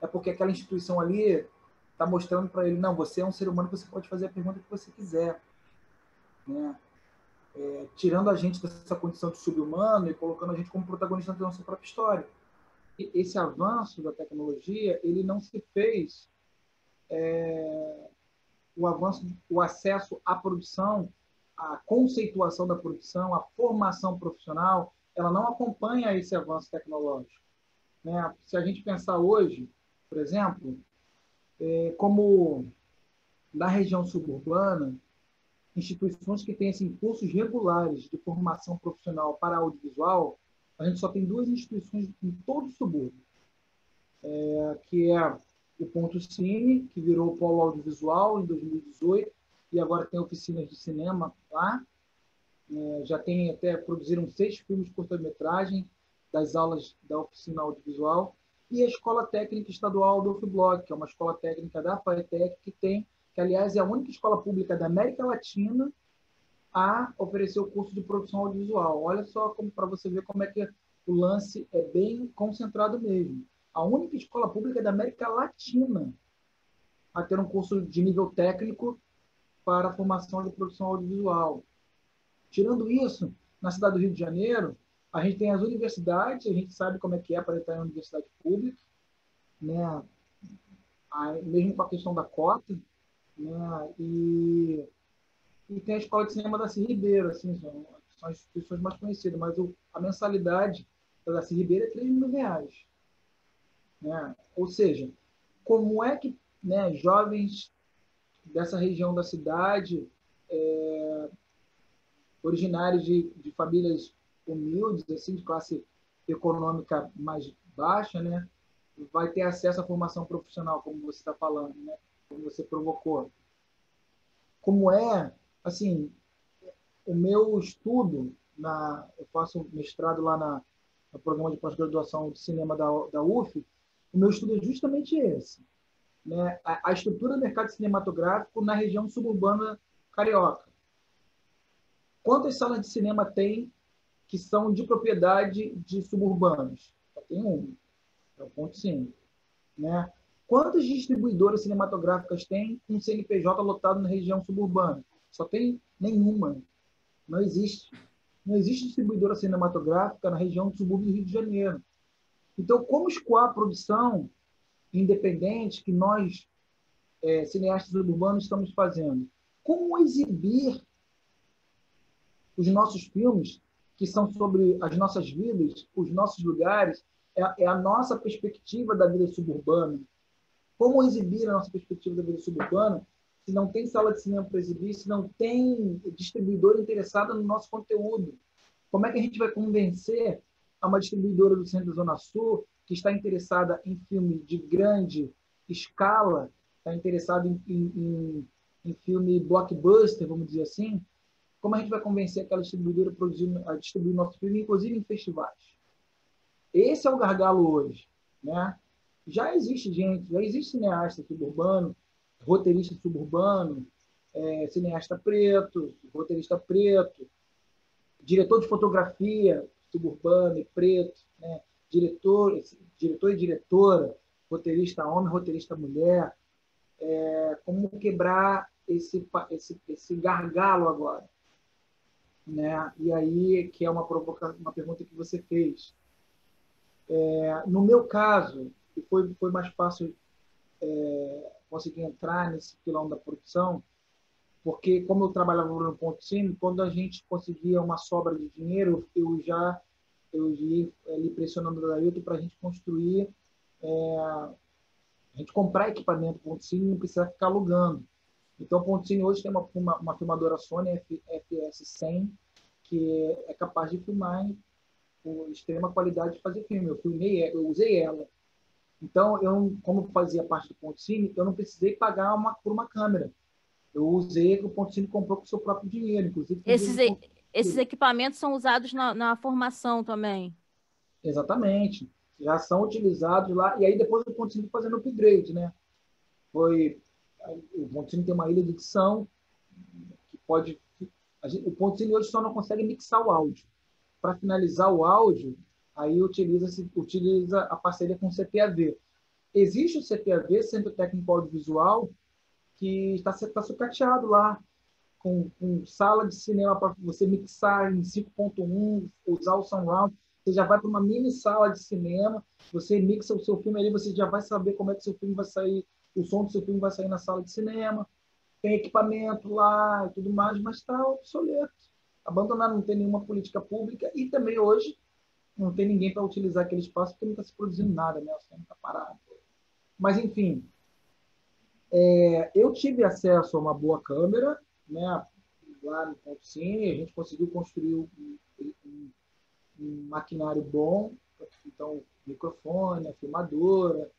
é porque aquela instituição ali está mostrando para ele, não, você é um ser humano, você pode fazer a pergunta que você quiser, né? Tirando a gente dessa condição de sub-humano e colocando a gente como protagonista da nossa própria história. E esse avanço da tecnologia, ele não se fez o acesso à produção, a conceituação da produção, a formação profissional, ela não acompanha esse avanço tecnológico, né? Se a gente pensar hoje, por exemplo, como na região suburbana, instituições que têm assim, cursos regulares de formação profissional para audiovisual, a gente só tem 2 instituições em todo o subúrbio, que é o Ponto Cine, que virou o Polo Audiovisual em 2018, e agora tem oficinas de cinema lá. Já tem até, produziram 6 filmes de curta-metragem das aulas da oficina audiovisual, e a Escola Técnica Estadual do UFBlock, que é uma escola técnica da FATEC, que aliás é a única escola pública da América Latina a oferecer o curso de produção audiovisual. Olha só para você ver como é que o lance é bem concentrado mesmo. A única escola pública da América Latina a ter um curso de nível técnico para a formação de produção audiovisual. Tirando isso, na cidade do Rio de Janeiro, a gente tem as universidades, a gente sabe como é que é para entrar em universidade pública, né? Mesmo com a questão da cota, né? E tem a Escola de Cinema da Darcy Ribeiro, assim, são as instituições mais conhecidas, mas a mensalidade da Darcy Ribeiro é R$3.000. Né? Ou seja, como é que, né, jovens dessa região da cidade, originários de famílias humildes, assim, de classe econômica mais baixa, né, vai ter acesso à formação profissional, como você está falando, né, como você provocou. Como assim, o meu estudo, eu faço mestrado lá no programa de pós-graduação de cinema da UF, o meu estudo é justamente esse, né? A estrutura do mercado cinematográfico na região suburbana carioca. Quantas salas de cinema tem que são de propriedade de suburbanos? Só tem uma, é o Ponto Cine, né? Quantas distribuidoras cinematográficas tem um CNPJ lotado na região suburbana? Só tem nenhuma. Não existe. Não existe distribuidora cinematográfica na região do subúrbio do Rio de Janeiro. Então, como escoar a produção independente que nós, cineastas urbanos, estamos fazendo? Como exibir os nossos filmes, que são sobre as nossas vidas, os nossos lugares? é a nossa perspectiva da vida suburbana. Como exibir a nossa perspectiva da vida suburbana se não tem sala de cinema para exibir, se não tem distribuidor interessado no nosso conteúdo? Como é que a gente vai convencer a uma distribuidora do centro da Zona Sul que está interessada em filme de grande escala, está interessada em filme blockbuster, vamos dizer assim, como a gente vai convencer aquela distribuidora a distribuir nosso filme, inclusive em festivais? Esse é o gargalo hoje, né? Já existe cineasta suburbano, roteirista suburbano, cineasta preto, roteirista preto, diretor de fotografia suburbano e preto, né? Diretor e diretora, roteirista homem, roteirista mulher. Como quebrar esse gargalo agora, né? E aí que é uma pergunta que você fez. No meu caso, foi mais fácil conseguir entrar nesse pilão da produção, porque como eu trabalhava no Ponto Cine, quando a gente conseguia uma sobra de dinheiro, eu ia ali pressionando o Dailton para a gente construir, a gente comprar equipamento Ponto Cine e não precisar ficar alugando. Então, o Ponto Cine hoje tem uma filmadora Sony FS100, que é capaz de filmar com extrema qualidade de fazer filme. Eu usei ela. Então, como fazia parte do Ponto Cine, eu não precisei pagar por uma câmera. Eu usei que o Ponto Cine comprou com o seu próprio dinheiro, inclusive. Esses equipamentos são usados na formação também. Exatamente. Já são utilizados lá. E aí depois o Ponto Cine fazendo upgrade, né? O Ponto Cine tem uma ilha de edição que pode... O Ponto Cine hoje só não consegue mixar o áudio. Para finalizar o áudio, aí utiliza a parceria com o CTAV. Existe o CTAV, Centro Técnico Audiovisual, que está sucateado lá, com sala de cinema para você mixar em 5.1, usar o surround. Você já vai para uma mini sala de cinema, você mixa o seu filme ali, você já vai saber como é que seu filme vai sair, o som do seu filme vai sair na sala de cinema. Tem equipamento lá e tudo mais, mas está obsoleto. Abandonado, não tem nenhuma política pública e também hoje não tem ninguém para utilizar aquele espaço porque não está se produzindo nada, né? O cinema está parado. Mas, enfim, eu tive acesso a uma boa câmera, né? Lá no Ponto Cine, a gente conseguiu construir um maquinário bom, então, microfone, a filmadora,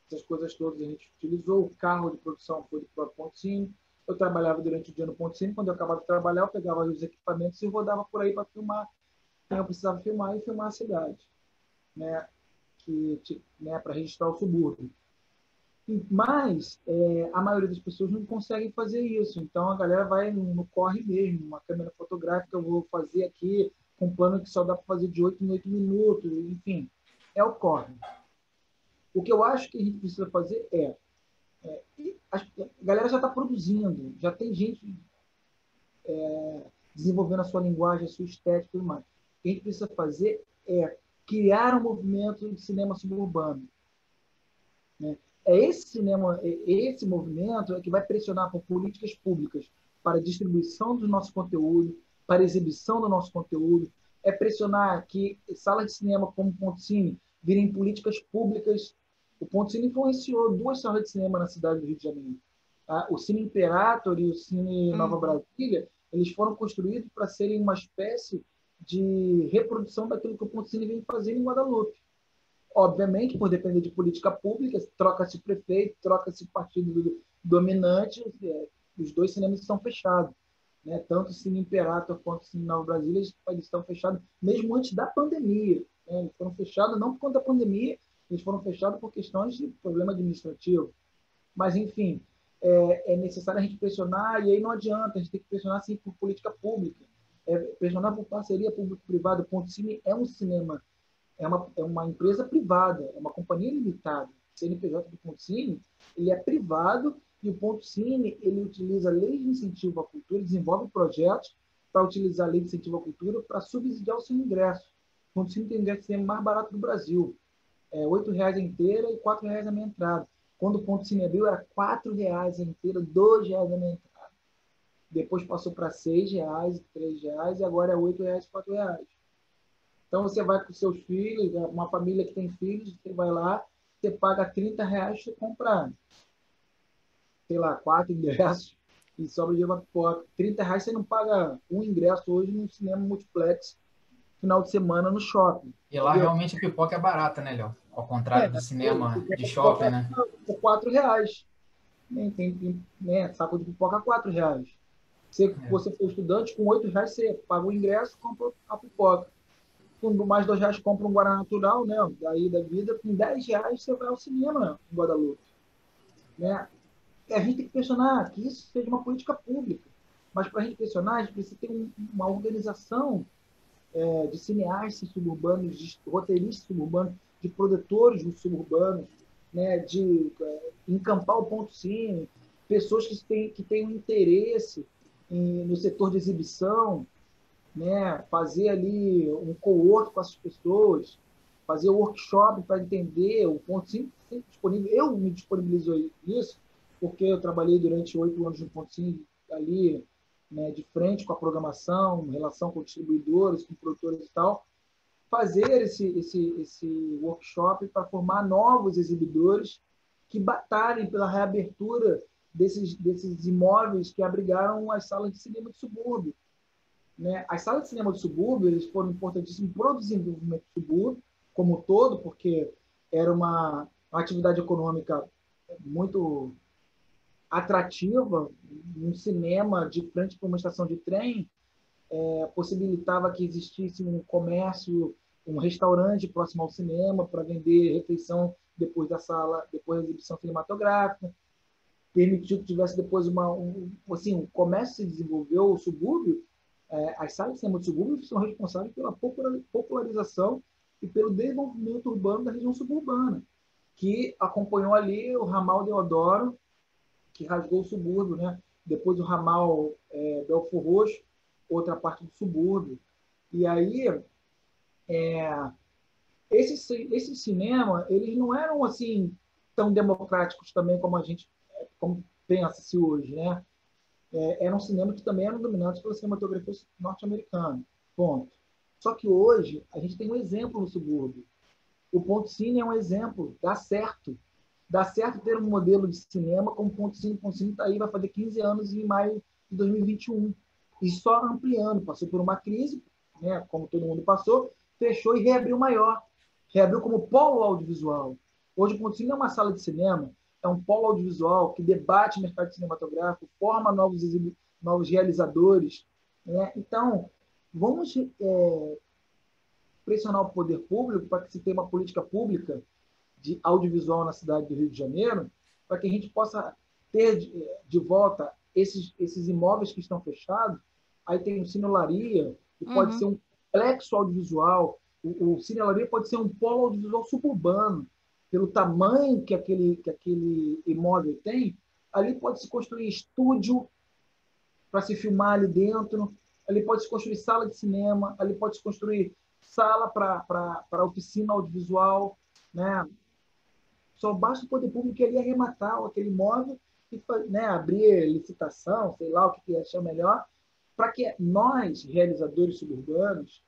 essas coisas todas a gente utilizou. O carro de produção foi do próprio Ponto Cine. Eu trabalhava durante o dia no Ponto Cine. Quando eu acabava de trabalhar, eu pegava os equipamentos e rodava por aí para filmar quem eu precisava filmar e filmar a cidade, né? Para registrar o subúrbio. Mas a maioria das pessoas não conseguem fazer isso. Então, a galera vai no corre mesmo. Uma câmera fotográfica eu vou fazer aqui com um plano que só dá para fazer de 8 em 8 minutos. Enfim, é o corre. O que eu acho que a gente precisa fazer a galera já está produzindo, já tem gente desenvolvendo a sua linguagem, a sua estética e tudo mais. O que a gente precisa fazer é criar um movimento de cinema suburbano. Né? Esse movimento que vai pressionar por políticas públicas para a distribuição do nosso conteúdo, para a exibição do nosso conteúdo, é pressionar que salas de cinema como o Ponto Cine virem políticas públicas. O Ponto Cine influenciou 2 salas de cinema na cidade do Rio de Janeiro. Tá? O Cine Imperator e o Cine Nova Brasília, eles foram construídos para serem uma espécie de reprodução daquilo que o Ponto Cine vem fazendo em Guadalupe. Obviamente, por depender de política pública, troca-se prefeito, troca-se partido dominante, os 2 cinemas estão fechados. Né? Tanto o Cine Imperator quanto o Cine Nova Brasília, eles estão fechados mesmo antes da pandemia. Né? Eles foram fechados não por conta da pandemia, eles foram fechados por questões de problema administrativo. Mas, enfim, é necessário a gente pressionar, e aí não adianta, a gente tem que pressionar sim, por política pública, pressionar por parceria público-privada. O Ponto Cine é um cinema, é uma empresa privada, é uma companhia limitada. O CNPJ do Ponto Cine, ele é privado, e o Ponto Cine ele utiliza a lei de incentivo à cultura, desenvolve projetos para utilizar a lei de incentivo à cultura para subsidiar o seu ingresso. O Ponto Cine tem o ingresso mais barato do Brasil. R$ 8,00 a inteira e R$ 4,00 a meia entrada. Quando o Ponto Cine abriu, era R$ 4,00 a inteira, R$ 2,00 a meia entrada. Depois passou para R$ 6,00, R$ 3,00 e agora é R$ 8,00 e R$ 4,00. Então, você vai com seus filhos, uma família que tem filhos, você vai lá, você paga R$ 30, você compra, sei lá, 4 ingressos e sobra de uma pipoca. R$ 30 você não paga um ingresso hoje num cinema multiplex, final de semana no shopping. E lá Entendeu? realmente a pipoca é barata, né, Léo? Ao contrário do Você cinema quer de shopping, pipoca né? por R$ 4. Tem, né, saco de pipoca a R$ 4. Você for estudante, com R$ 8 você paga o ingresso e compra a pipoca. Com mais R$ 2 compra um Guaraná Natural, né? Daí da vida, com R$ 10 você vai ao cinema em Guadalupe. Né? E a gente tem que pressionar que isso seja uma política pública. Mas para a gente pressionar, a gente precisa ter uma organização de cineastas suburbanos, de roteiristas suburbanos, de produtores suburbanos, né? De encampar o ponto cine, pessoas que têm um interesse no setor de exibição, né? Fazer ali um co-work com essas pessoas, fazer workshop para entender o ponto sempre disponível. Eu me disponibilizo isso porque eu trabalhei durante 8 anos no ponto sim ali, né, de frente com a programação, em relação com distribuidores, com produtores e tal, fazer esse workshop para formar novos exibidores que batalhem pela reabertura desses imóveis que abrigaram as salas de cinema de subúrbio. Né? As salas de cinema de subúrbio eles foram importantíssimos para o desenvolvimento do subúrbio como um todo, porque era uma atividade econômica muito atrativa. Um cinema de frente para uma estação de trem possibilitava que existisse um comércio, um restaurante próximo ao cinema para vender refeição depois da sala, depois da exibição cinematográfica, permitiu que tivesse depois um comércio se desenvolveu, o subúrbio. As salas de cinema de subúrbio são responsáveis pela popularização e pelo desenvolvimento urbano da região suburbana, que acompanhou ali o ramal Deodoro, que rasgou o subúrbio, né? Depois o ramal Belfor Roxo, outra parte do subúrbio. E aí, esse cinema, eles não eram assim tão democráticos também como pensa-se hoje, né? Eram cinemas que também eram dominados pela cinematografia norte-americana. Ponto. Só que hoje a gente tem um exemplo no subúrbio. O Ponto Cine é um exemplo, dá certo. Dá certo ter um modelo de cinema como Ponto Cine. Ponto Cine está aí, vai fazer 15 anos em maio de 2021. E só ampliando. Passou por uma crise, né, como todo mundo passou, fechou e reabriu maior. Reabriu como polo audiovisual. Hoje o Ponto Cine é uma sala de cinema, é um polo audiovisual que debate o mercado cinematográfico, forma novos realizadores. Né? Então, vamos pressionar o poder público para que se tenha uma política pública de audiovisual na cidade do Rio de Janeiro, para que a gente possa ter de volta esses imóveis que estão fechados. Aí tem o Cine Olaria, que pode ser um complexo audiovisual. O Cine Olaria pode ser um polo audiovisual suburbano. Pelo tamanho que aquele imóvel tem, ali pode se construir estúdio para se filmar ali dentro, ali pode se construir sala de cinema, ali pode se construir sala para oficina audiovisual, né? Só basta o poder público ali arrematar aquele imóvel e, né, abrir licitação, sei lá o que achar melhor, para que nós, realizadores suburbanos,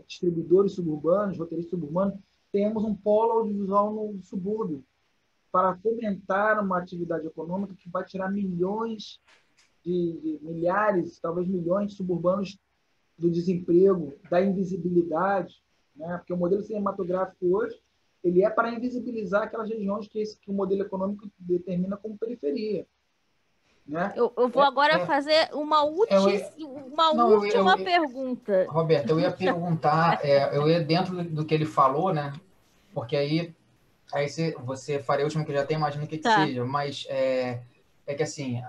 distribuidores suburbanos, roteiristas suburbanos, tenhamos um polo audiovisual no subúrbio para fomentar uma atividade econômica que vai tirar milhões de milhares, talvez milhões de suburbanos do desemprego, da invisibilidade, né? Porque o modelo cinematográfico hoje ele é para invisibilizar aquelas regiões que o modelo econômico determina como periferia. Né? Eu vou agora fazer uma última pergunta. Roberto, eu ia perguntar, eu ia dentro do que ele falou, né? Porque aí você faria a última que eu já até imagino que seja, mas que assim,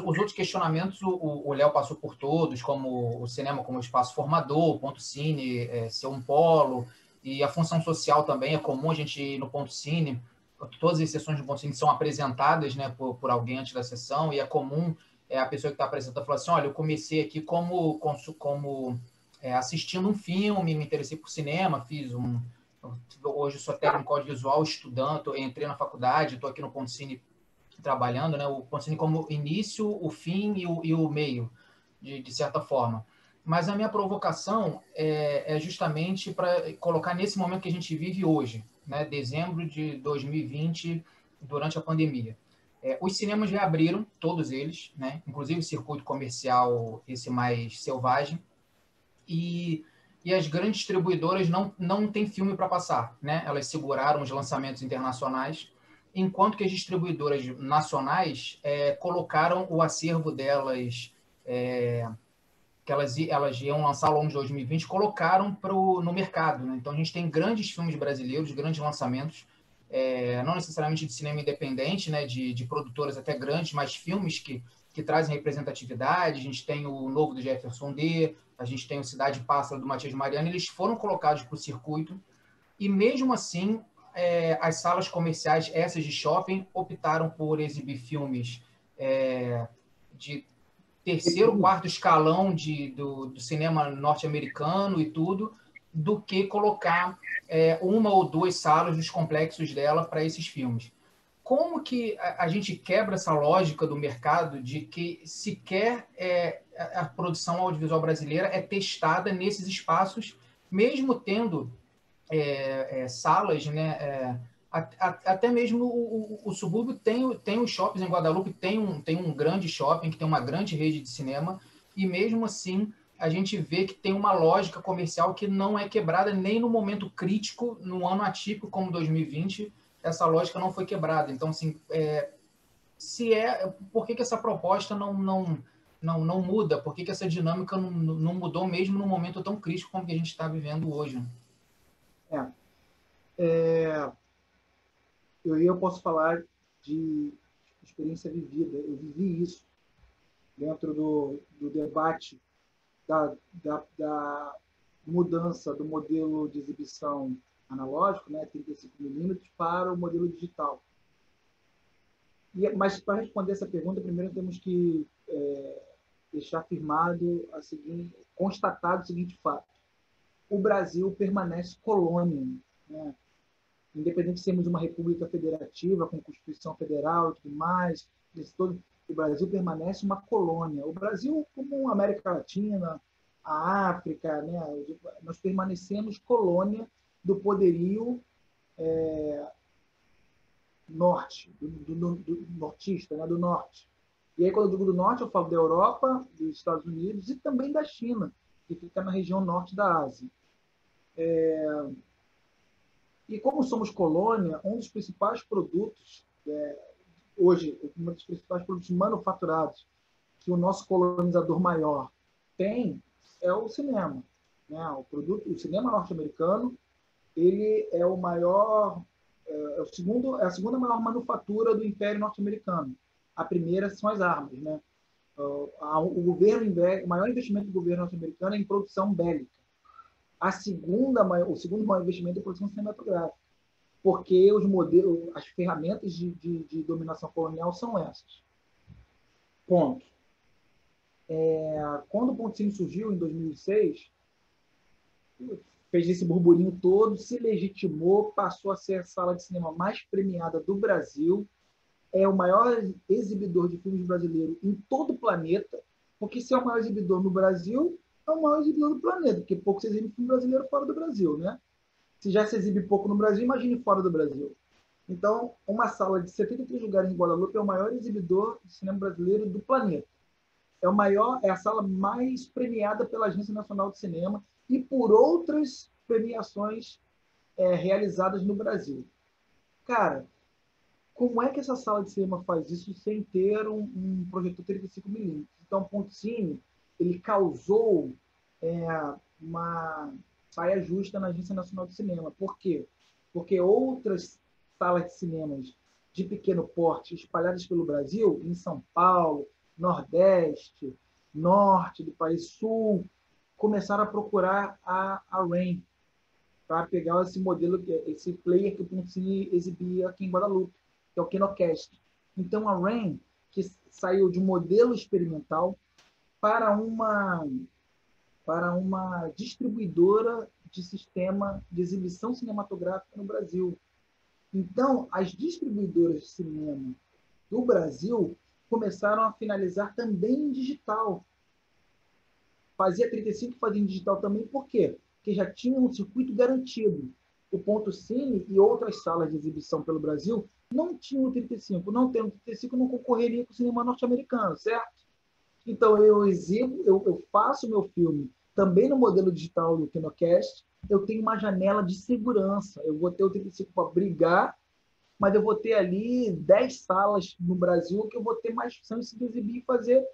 os outros questionamentos o Léo passou por todos, como o cinema como espaço formador, o Ponto Cine ser um polo, e a função social também é comum a gente ir no Ponto Cine, todas as sessões do Ponto Cine são apresentadas, né, por alguém antes da sessão, e é comum a pessoa que está apresentando falar assim, olha, eu comecei aqui como assistindo um filme, me interessei por cinema, hoje sou técnico audiovisual, estudando, entrei na faculdade, estou aqui no Ponto Cine trabalhando, né, o Ponto Cine como início, o fim e o meio, de certa forma. Mas a minha provocação é justamente para colocar nesse momento que a gente vive hoje, né? Dezembro de 2020, durante a pandemia. Os cinemas reabriram, todos eles, né? Inclusive o circuito comercial, esse mais selvagem, e as grandes distribuidoras não têm filme para passar, né? Elas seguraram os lançamentos internacionais, enquanto que as distribuidoras nacionais colocaram o acervo delas, que elas iam lançar ao longo de 2020, colocaram no mercado, né? Então a gente tem grandes filmes brasileiros, grandes lançamentos, não necessariamente de cinema independente, né? De produtoras até grandes, mas filmes que trazem representatividade. A gente tem o novo do Jefferson D, a gente tem o Cidade Pássaro do Matias Mariano, eles foram colocados para o circuito, e mesmo assim, as salas comerciais, essas de shopping, optaram por exibir filmes de terceiro, quarto escalão do cinema norte-americano e tudo, do que colocar uma ou duas salas dos complexos dela para esses filmes. Como que a gente quebra essa lógica do mercado de que sequer a produção audiovisual brasileira é testada nesses espaços, mesmo tendo salas, né? Até mesmo o subúrbio tem os shoppings em Guadalupe, tem um grande shopping, que tem uma grande rede de cinema, e mesmo assim a gente vê que tem uma lógica comercial que não é quebrada nem no momento crítico, num ano atípico como 2020, essa lógica não foi quebrada. Então, assim, por que essa proposta não muda? Por que essa dinâmica não mudou mesmo num momento tão crítico como que a gente está vivendo hoje? Eu posso falar de experiência vivida. Eu vivi isso dentro do debate da mudança do modelo de exibição analógico, né, 35mm, para o modelo digital. Mas, para responder essa pergunta, primeiro temos que deixar constatado o seguinte fato: o Brasil permanece colônia, né? Independente de sermos uma república federativa, com Constituição Federal e tudo mais, o Brasil permanece uma colônia. O Brasil, como a América Latina, a África, né, nós permanecemos colônia do poderio norte, do nortista, né, do norte. E aí, quando eu digo do norte, eu falo da Europa, dos Estados Unidos e também da China, que fica na região norte da Ásia. E como somos colônia, um dos principais produtos, hoje, um dos principais produtos manufaturados que o nosso colonizador maior tem é o cinema. Né? O cinema norte-americano, ele é o maior, é a segunda maior manufatura do Império Norte-Americano. A primeira são as armas. Né? O maior investimento do governo norte-americano é em produção bélica. O segundo maior investimento é em produção cinematográfica, porque os modelos, as ferramentas de dominação colonial são essas. Ponto. Quando o Ponto Cine surgiu, em 2006, fez esse burburinho todo, se legitimou, passou a ser a sala de cinema mais premiada do Brasil, é o maior exibidor de filmes brasileiros em todo o planeta, porque se é o maior exibidor no Brasil, é o maior exibidor do planeta, porque pouco se exibe filme brasileiro fora do Brasil, né? Se já se exibe pouco no Brasil, imagine fora do Brasil. Então, uma sala de 73 lugares em Guadalupe é o maior exibidor de cinema brasileiro do planeta. É a sala mais premiada pela Agência Nacional de Cinema e por outras premiações realizadas no Brasil. Cara, como é que essa sala de cinema faz isso sem ter um projetor 35mm? Então, o Ponto Cine, ele causou uma saia justa na Agência Nacional de Cinema. Por quê? Porque outras salas de cinemas de pequeno porte espalhadas pelo Brasil, em São Paulo, Nordeste, Norte do país, Sul, começaram a procurar a RAIN para pegar esse modelo, esse player que o Ponto Cine exibia aqui em Guadalupe, que é o Kinocast. Então, a RAIN, que saiu de um modelo experimental para uma distribuidora de sistema de exibição cinematográfica no Brasil. Então, as distribuidoras de cinema do Brasil começaram a finalizar também em digital. fazia 35 e fazia em digital também, por quê? Porque já tinha um circuito garantido. O Ponto Cine e outras salas de exibição pelo Brasil não tinham 35. Não tendo 35, não concorreria com o cinema norte-americano, certo? Então, eu faço meu filme também no modelo digital do Kinocast, eu tenho uma janela de segurança. Eu vou ter o 35 para brigar, mas eu vou ter ali 10 salas no Brasil que eu vou ter mais chance de exibir e fazer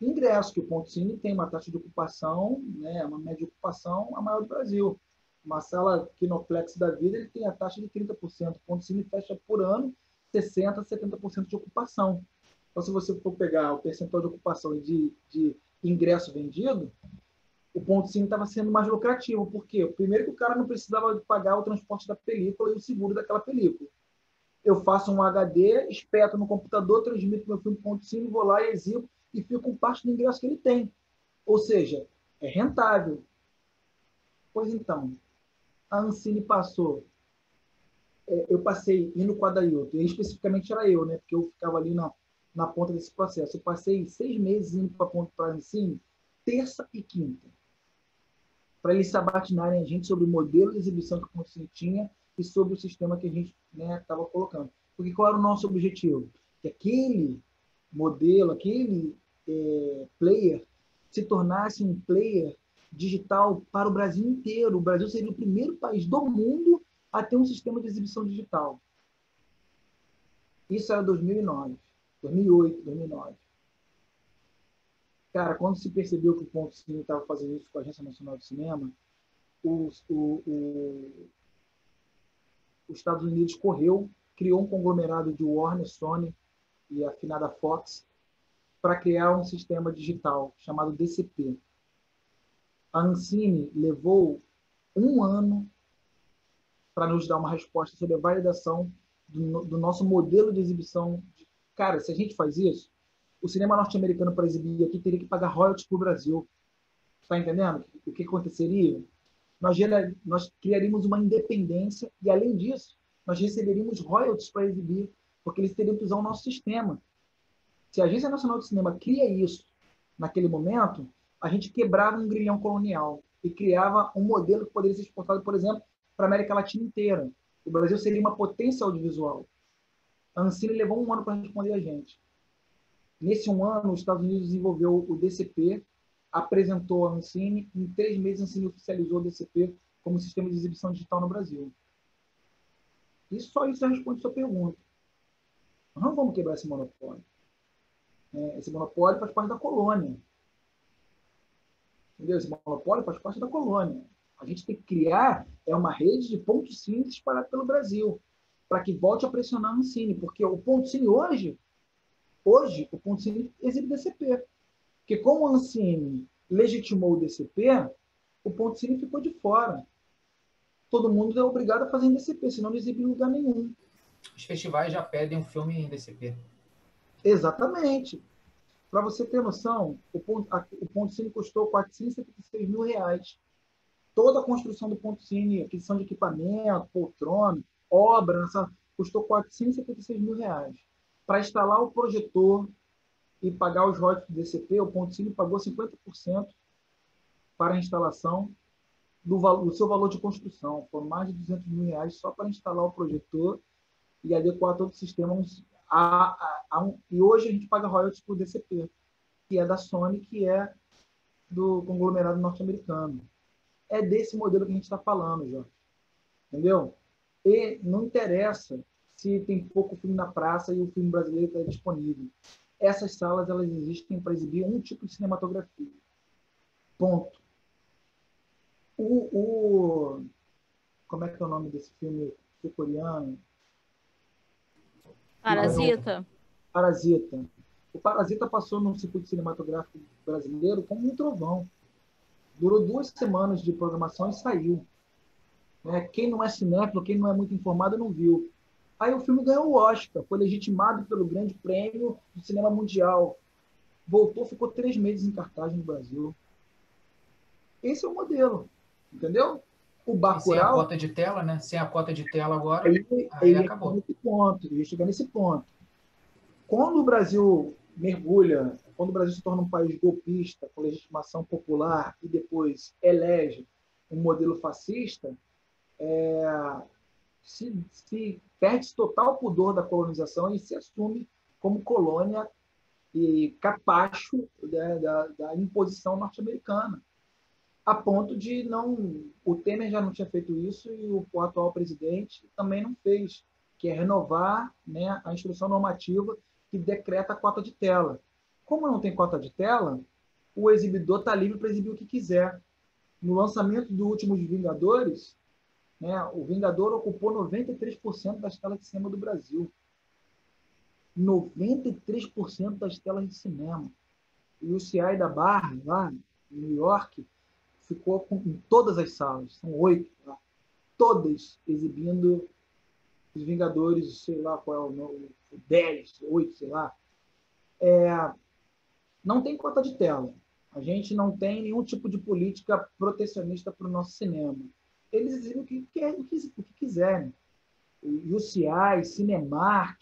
ingresso, que o Ponto Cine tem uma taxa de ocupação, né, uma média de ocupação a maior do Brasil. Uma sala Kinoplex da vida, ele tem a taxa de 30%. O Ponto Cine fecha por ano 60%, 70% de ocupação. Então, se você for pegar o percentual de ocupação e de ingresso vendido, o Ponto Cine estava sendo mais lucrativo. Por quê? Primeiro que o cara não precisava pagar o transporte da película e o seguro daquela película. Eu faço um HD, espeto no computador, transmito meu filme Ponto Cine, vou lá e exibo e fico com parte do ingresso que ele tem. Ou seja, é rentável. Pois então, a Ancine passou. Eu passei indo com a Dailton, e especificamente era eu, né? Porque eu ficava ali na ponta desse processo. Eu passei 6 meses indo para a Ancine, terça e quinta, para eles sabatinarem a gente sobre o modelo de exibição que o Ponto Cine tinha e sobre o sistema que a gente estava colocando. Porque qual era o nosso objetivo? Que aquele modelo, aquele player, se tornasse um player digital para o Brasil inteiro. O Brasil seria o primeiro país do mundo a ter um sistema de exibição digital. Isso era 2009, 2008, 2009. Cara, quando se percebeu que o Ponto Cine estava fazendo isso com a Agência Nacional de Cinema, os Estados Unidos criou um conglomerado de Warner, Sony e a afinada Fox para criar um sistema digital chamado DCP. A Ancine levou 1 ano para nos dar uma resposta sobre a validação do nosso modelo de exibição. Cara, se a gente faz isso, o cinema norte-americano para exibir aqui teria que pagar royalties para o Brasil. Está entendendo o que aconteceria? Nós criaríamos uma independência e, além disso, nós receberíamos royalties para exibir, porque eles teriam que usar o nosso sistema. Se a Agência Nacional de Cinema cria isso naquele momento, a gente quebrava um grilhão colonial e criava um modelo que poderia ser exportado, por exemplo, para a América Latina inteira. O Brasil seria uma potência audiovisual. A Ancine levou 1 ano para responder a gente. Nesse 1 ano, os Estados Unidos desenvolveu o DCP, apresentou a Ancine, em 3 meses a Ancine oficializou o DCP como sistema de exibição digital no Brasil. E só isso já responde a sua pergunta. Nós não vamos quebrar esse monopólio. Esse monopólio faz parte da colônia. Entendeu? Esse monopólio faz parte da colônia. A gente tem que criar uma rede de pontos Cine espalhados pelo Brasil, para que volte a pressionar a Ancine, porque o Ponto Cine hoje o Ponto Cine exibe DCP. Porque como a Ancine legitimou o DCP, o Ponto Cine ficou de fora. Todo mundo é obrigado a fazer em DCP, senão não exibe em lugar nenhum. Os festivais já pedem um filme em DCP. Exatamente. Para você ter noção, o Ponto Cine custou R$476 mil. Toda a construção do Ponto Cine, aquisição de equipamento, poltrona, obra, custou R$476 mil. Para instalar o projetor e pagar os royalties do DCP, o Ponto Cine pagou 50% para a instalação do seu valor de construção. Foram mais de R$200 mil só para instalar o projetor e adequar todo o sistema. E hoje a gente paga royalties para o DCP, que é da Sony, que é do conglomerado norte-americano. É desse modelo que a gente está falando, Jorge. Entendeu? E não interessa se tem pouco filme na praça e o filme brasileiro está disponível. Essas salas elas existem para exibir um tipo de cinematografia. Ponto. Como é que é o nome desse filme sul-coreano? Parasita. Parasita. O Parasita passou no circuito cinematográfico brasileiro como um trovão. Durou 2 semanas de programação e saiu. Quem não é cinéfilo, quem não é muito informado, não viu. Aí o filme ganhou o Oscar, foi legitimado pelo Grande Prêmio do Cinema Mundial. Voltou, ficou 3 meses em cartaz no Brasil. Esse é o modelo, entendeu? O Bacurau... Sem a cota de tela, né? Sem a cota de tela agora, aí acabou. Ele ia chegar nesse ponto. Quando o Brasil mergulha, quando o Brasil se torna um país golpista, com legitimação popular, e depois elege um modelo fascista, se perde total pudor da colonização e se assume como colônia e capacho, né, da imposição norte-americana, a ponto de não... O Temer já não tinha feito isso e o atual presidente também não fez, que é renovar, né, a instrução normativa que decreta a cota de tela. Como não tem cota de tela, o exibidor está livre para exibir o que quiser. No lançamento do Últimos Vingadores, né, o Vingador ocupou 93% das telas de cinema do Brasil. 93% das telas de cinema. E o CI da Barra, lá em New York, ficou em todas as salas, são 8, tá? Todas exibindo os Vingadores, sei lá qual é o nome, 10, 8, sei lá. Não tem cota de tela. A gente não tem nenhum tipo de política protecionista para o nosso cinema. Eles exibem o que quiserem. O UCI, Cinemark,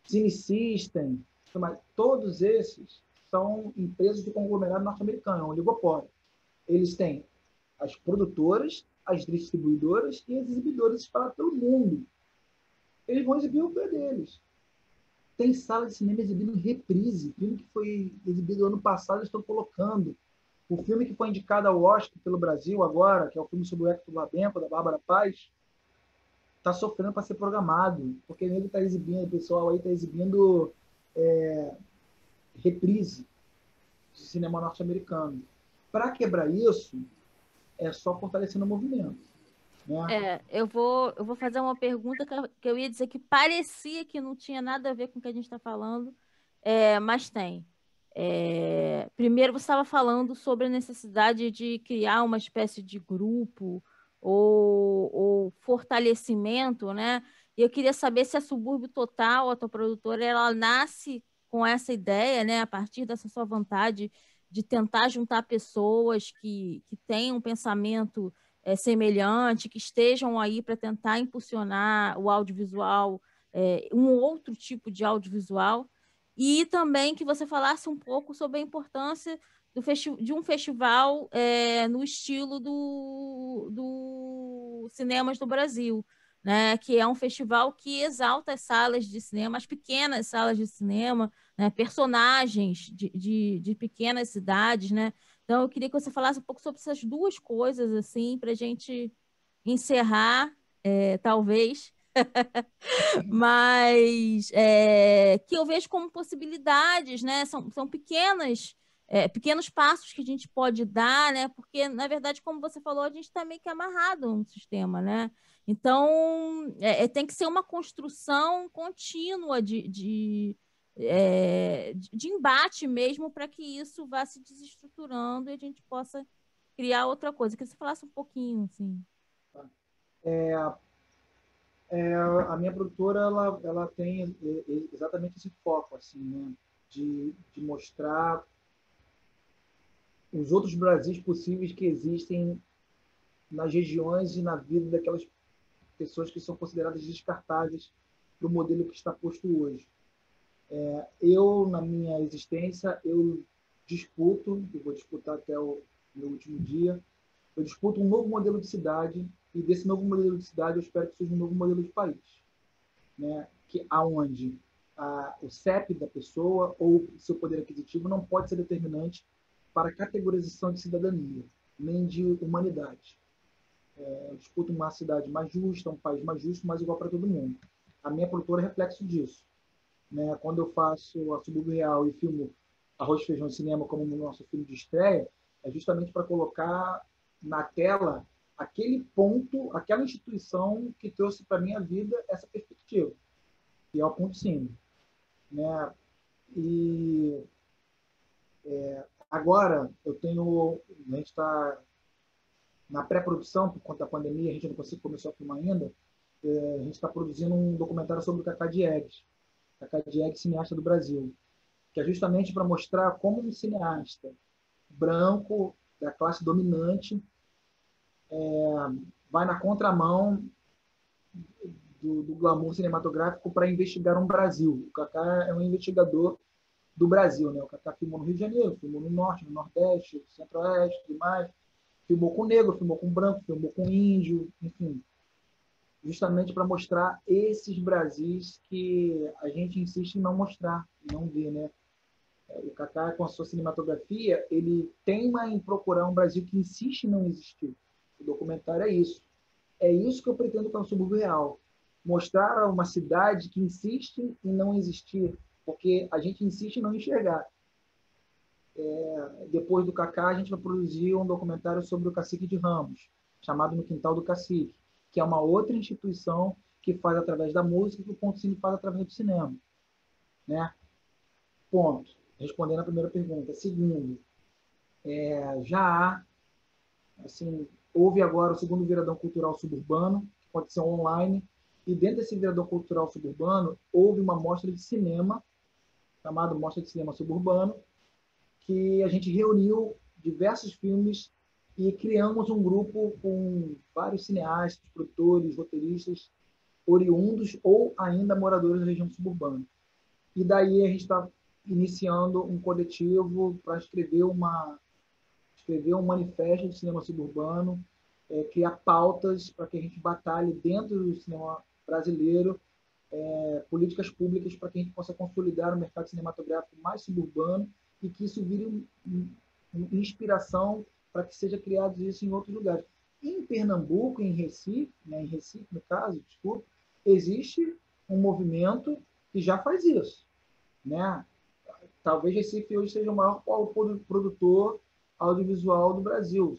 Cine System, todos esses são empresas de conglomerado norte-americano, é um oligopólio. Eles têm as produtoras, as distribuidoras e as exibidoras espalhadas pelo mundo. Eles vão exibir o que deles. Tem sala de cinema exibindo reprise. Filme que foi exibido ano passado, eles estão colocando. O filme que foi indicado ao Oscar pelo Brasil agora, que é o filme sobre o Hector Babenco, da Bárbara Paz, está sofrendo para ser programado, porque ele está exibindo, o pessoal aí está exibindo reprise de cinema norte-americano. Para quebrar isso, é só fortalecendo o movimento. Né? Eu vou fazer uma pergunta que eu ia dizer que parecia que não tinha nada a ver com o que a gente está falando, mas tem. Primeiro, você estava falando sobre a necessidade de criar uma espécie de grupo ou fortalecimento, né? E eu queria saber se a Subúrbio Total, a tua produtora, ela nasce com essa ideia, né? A partir dessa sua vontade de tentar juntar pessoas que tenham um pensamento semelhante, que estejam aí para tentar impulsionar o audiovisual, um outro tipo de audiovisual, e também que você falasse um pouco sobre a importância de um festival no estilo do Cinemas do Brasil, né? Que é um festival que exalta as salas de cinema, as pequenas salas de cinema, né? Personagens de pequenas cidades, né? Então, eu queria que você falasse um pouco sobre essas duas coisas, assim, para a gente encerrar, talvez, mas que eu vejo como possibilidades, né? São pequenos passos que a gente pode dar, né? Porque, na verdade, como você falou, a gente está meio que amarrado no sistema, né? Então, tem que ser uma construção contínua de embate mesmo para que isso vá se desestruturando e a gente possa criar outra coisa. Que você falasse um pouquinho, assim. A minha produtora ela tem exatamente esse foco, assim, né? De mostrar os outros Brasis possíveis que existem nas regiões e na vida daquelas pessoas que são consideradas descartáveis para o modelo que está posto hoje. Eu, na minha existência, eu vou disputar até o meu último dia, eu disputo um novo modelo de cidade, e desse novo modelo de cidade eu espero que seja um novo modelo de país, né? Aonde o CEP da pessoa ou seu poder aquisitivo não pode ser determinante para a categorização de cidadania, nem de humanidade. Eu disputo uma cidade mais justa, um país mais justo, mais igual para todo mundo. A minha produtora é reflexo disso. Né? Quando eu faço a Subúrbio Real e filmo Arroz, Feijão e Cinema como no nosso filme de estreia, é justamente para colocar na tela aquele ponto, aquela instituição que trouxe para a minha vida essa perspectiva, que é o Ponto Cine. Né? E agora a gente está na pré-produção, por conta da pandemia, a gente não começou a filmar ainda, a gente está produzindo um documentário sobre o Cacá Diegues, cineasta do Brasil, que é justamente para mostrar como um cineasta branco, da classe dominante, vai na contramão do glamour cinematográfico para investigar um Brasil. O Kaká é um investigador do Brasil, né? O Kaká filmou no Rio de Janeiro, filmou no Norte, no Nordeste, no Centro-Oeste, tudo mais. Filmou com negro, filmou com branco, filmou com índio, enfim. Justamente para mostrar esses Brasis que a gente insiste em não mostrar, não ver, né? O Kaká, com a sua cinematografia, ele teima em procurar um Brasil que insiste em não existir. O documentário é isso. É isso que eu pretendo com o Subúrbio Real. Mostrar uma cidade que insiste em não existir, porque a gente insiste em não enxergar. Depois do Kaká, a gente vai produzir um documentário sobre o Cacique de Ramos, chamado No Quintal do Cacique, que é uma outra instituição que faz através da música que o Ponto Cine faz através do cinema. Né? Ponto. Respondendo a primeira pergunta. Segundo, já há, assim, houve agora o segundo Viradão Cultural Suburbano, que aconteceu online, e dentro desse Viradão Cultural Suburbano houve uma mostra de cinema, chamada Mostra de Cinema Suburbano, que a gente reuniu diversos filmes e criamos um grupo com vários cineastas, produtores, roteiristas, oriundos ou ainda moradores da região suburbana. E daí a gente está iniciando um coletivo para escrever um manifesto de cinema suburbano, criar pautas para que a gente batalhe dentro do cinema brasileiro, políticas públicas para que a gente possa consolidar o mercado cinematográfico mais suburbano e que isso vire uma inspiração para que seja criado isso em outros lugares. Em Pernambuco, em Recife no caso, desculpa, existe um movimento que já faz isso, né? Talvez Recife hoje seja o maior produtor audiovisual do Brasil.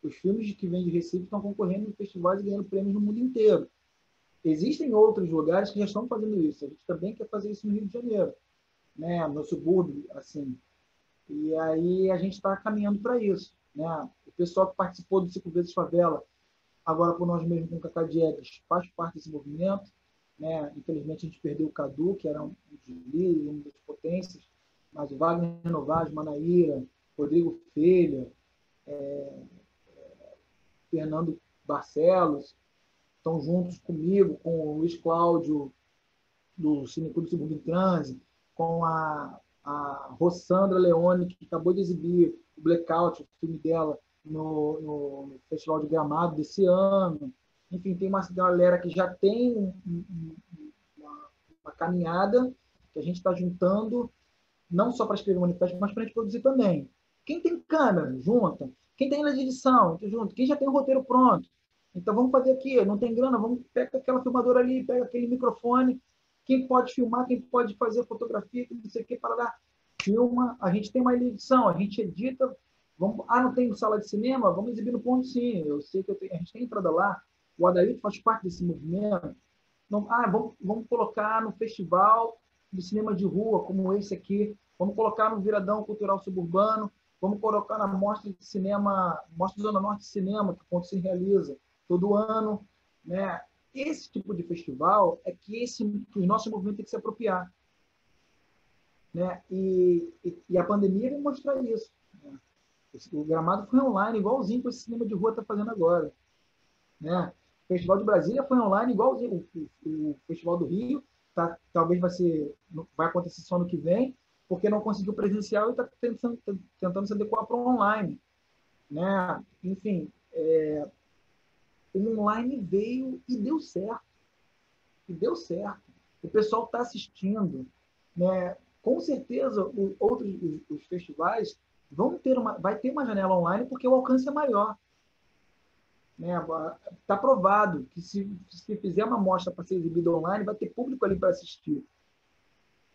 Os filmes que vêm de Recife estão concorrendo em festivais e ganhando prêmios no mundo inteiro. Existem outros lugares que já estão fazendo isso. A gente também quer fazer isso no Rio de Janeiro, né? No subúrbio, assim. E aí a gente está caminhando para isso, né? O pessoal que participou do 5 Vezes Favela, agora por nós mesmos com o Cacá Diegues, faz parte desse movimento, né? Infelizmente a gente perdeu o Cadu, que era um dos líderes, uma das potências, mas o Wagner Novaes, Manaíra, Rodrigo Filha, Fernando Barcelos, estão juntos comigo, com o Luiz Cláudio, do Cineclube Subúrbio em Transe, com a Rossandra Leone, que acabou de exibir o Blackout, o filme dela, no Festival de Gramado desse ano. Enfim, tem uma galera que já tem uma caminhada que a gente está juntando, não só para escrever um manifesto, mas para a gente produzir também. Quem tem câmera, junta. Quem tem linha de edição, junto. Quem já tem o roteiro pronto. Então, vamos fazer aqui. Não tem grana, vamos pegar aquela filmadora ali, pega aquele microfone. Quem pode filmar, quem pode fazer fotografia, não sei o que, para dar. Filma. A gente tem uma edição, a gente edita. Não tem sala de cinema? Vamos exibir no Ponto Cine. Eu sei que a gente tem entrada lá. O Adailton faz parte desse movimento. Vamos colocar no festival de cinema de rua, como esse aqui. Vamos colocar no Viradão Cultural Suburbano. Vamos colocar na Mostra de Cinema, Mostra Zona Norte de Cinema, que o Ponto Cine realiza todo ano, né? Esse tipo de festival é que o nosso movimento tem que se apropriar, né? E a pandemia vai mostrar isso, né? O Gramado foi online, igualzinho que esse cinema de rua está fazendo agora, né? O Festival de Brasília foi online, igualzinho. O Festival do Rio talvez vai acontecer só no que vem, porque não conseguiu presencial e está tentando se adequar para o online, né? Enfim, o online veio e deu certo. O pessoal está assistindo, né? Com certeza, os festivais vai ter uma janela online porque o alcance é maior. Está provado que se fizer uma mostra para ser exibida online, vai ter público ali para assistir.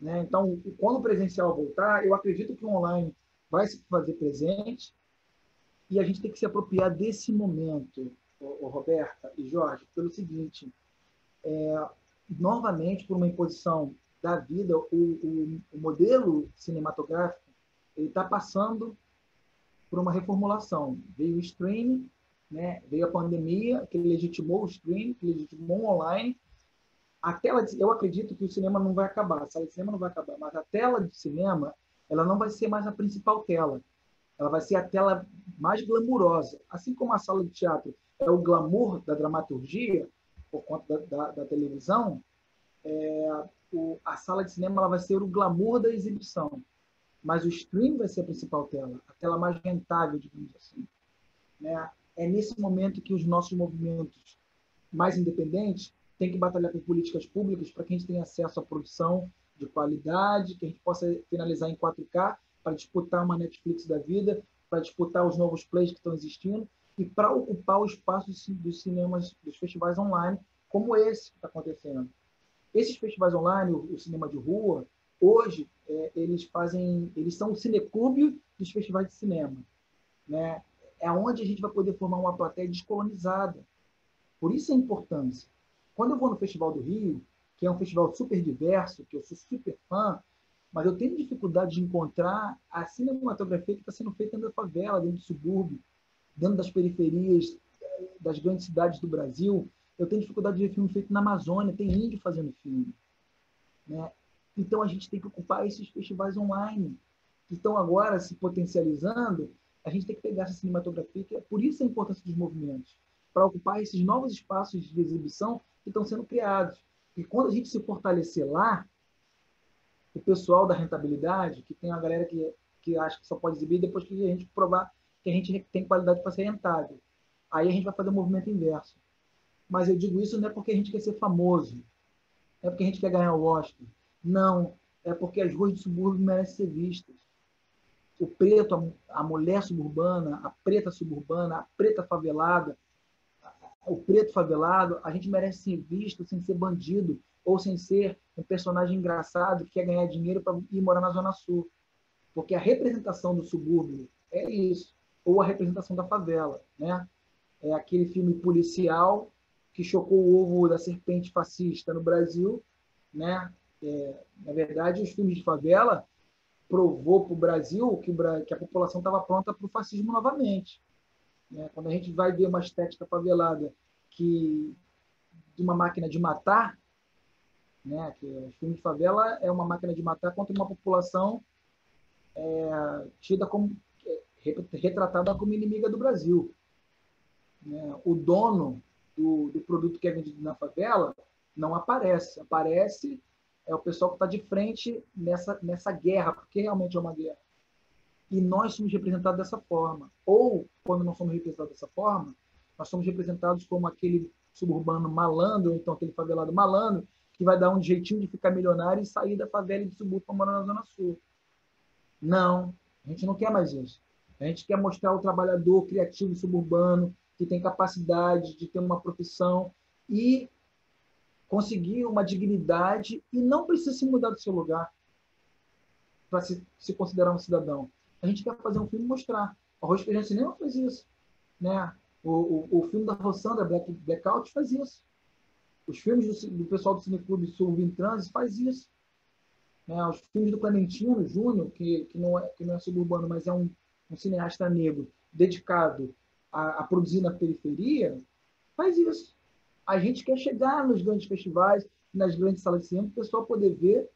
Né? Então, quando o presencial voltar, eu acredito que o online vai se fazer presente e a gente tem que se apropriar desse momento, Roberta e Jorge, pelo seguinte, novamente, por uma imposição da vida, o modelo cinematográfico está passando por uma reformulação. Veio o streaming, né? Veio a pandemia, que legitimou o streaming, que legitimou o online. Eu acredito que o cinema não vai acabar, a sala de cinema não vai acabar, mas a tela de cinema ela não vai ser mais a principal tela. Ela vai ser a tela mais glamurosa. Assim como a sala de teatro é o glamour da dramaturgia, por conta da televisão, a sala de cinema ela vai ser o glamour da exibição, mas o stream vai ser a principal tela, a tela mais rentável, digamos assim, né? É nesse momento que os nossos movimentos mais independentes têm que batalhar por políticas públicas para que a gente tenha acesso à produção de qualidade, que a gente possa finalizar em 4K para disputar uma Netflix da vida, para disputar os novos plays que estão existindo e para ocupar o espaço dos cinemas, dos festivais online, como esse que está acontecendo. Esses festivais online, o cinema de rua, hoje, eles são o cineclube dos festivais de cinema, né? É onde a gente vai poder formar uma plateia descolonizada. Por isso a importância. Quando eu vou no Festival do Rio, que é um festival super diverso, que eu sou super fã, mas eu tenho dificuldade de encontrar a cinematografia que está sendo feita dentro da favela, dentro do subúrbio, dentro das periferias das grandes cidades do Brasil. Eu tenho dificuldade de ver filme feito na Amazônia, tem índio fazendo filme, né? Então a gente tem que ocupar esses festivais online, que estão agora se potencializando. A gente tem que pegar essa cinematografia, que é por isso a importância dos movimentos, para ocupar esses novos espaços de exibição que estão sendo criados. E quando a gente se fortalecer lá, o pessoal da rentabilidade, que tem uma galera que acha que só pode exibir depois que a gente provar que a gente tem qualidade para ser rentável. Aí a gente vai fazer o movimento inverso. Mas eu digo isso não é porque a gente quer ser famoso, não é porque a gente quer ganhar o Oscar. Não, é porque as ruas do subúrbio merecem ser vistas. O preto, a mulher suburbana, a preta suburbana, a preta favelada, o preto favelado, a gente merece ser visto sem ser bandido ou sem ser um personagem engraçado que quer ganhar dinheiro para ir morar na Zona Sul. Porque a representação do subúrbio é isso. Ou a representação da favela, né? É aquele filme policial que chocou o ovo da serpente fascista no Brasil, né? Na verdade, os filmes de favela provou para o Brasil que a população estava pronta para o fascismo novamente, né? Quando a gente vai ver uma estética favelada de uma máquina de matar, né? Que o filme de favela é uma máquina de matar contra uma população tida como retratada como inimiga do Brasil, né? O dono do produto que é vendido na favela não aparece. Aparece o pessoal que está de frente nessa guerra, porque realmente é uma guerra. E nós somos representados dessa forma. Ou, quando não somos representados dessa forma, nós somos representados como aquele suburbano malandro, ou então aquele favelado malandro, que vai dar um jeitinho de ficar milionário e sair da favela e do subúrbio para morar na Zona Sul. Não, a gente não quer mais isso. A gente quer mostrar o trabalhador criativo suburbano, que tem capacidade de ter uma profissão e conseguir uma dignidade e não precisa se mudar do seu lugar para se considerar um cidadão. A gente quer fazer um filme e mostrar. O Arroz Feijão Cinema faz isso, né? O filme da Rossandra, Blackout, faz isso. Os filmes do pessoal do Cineclube Sul em Trânsito faz isso. Né? Os filmes do Clementino Júnior, que não é suburbano, mas é um cineasta negro dedicado a produzir na periferia, faz isso. A gente quer chegar nos grandes festivais, nas grandes salas de cinema, para o pessoal poder ver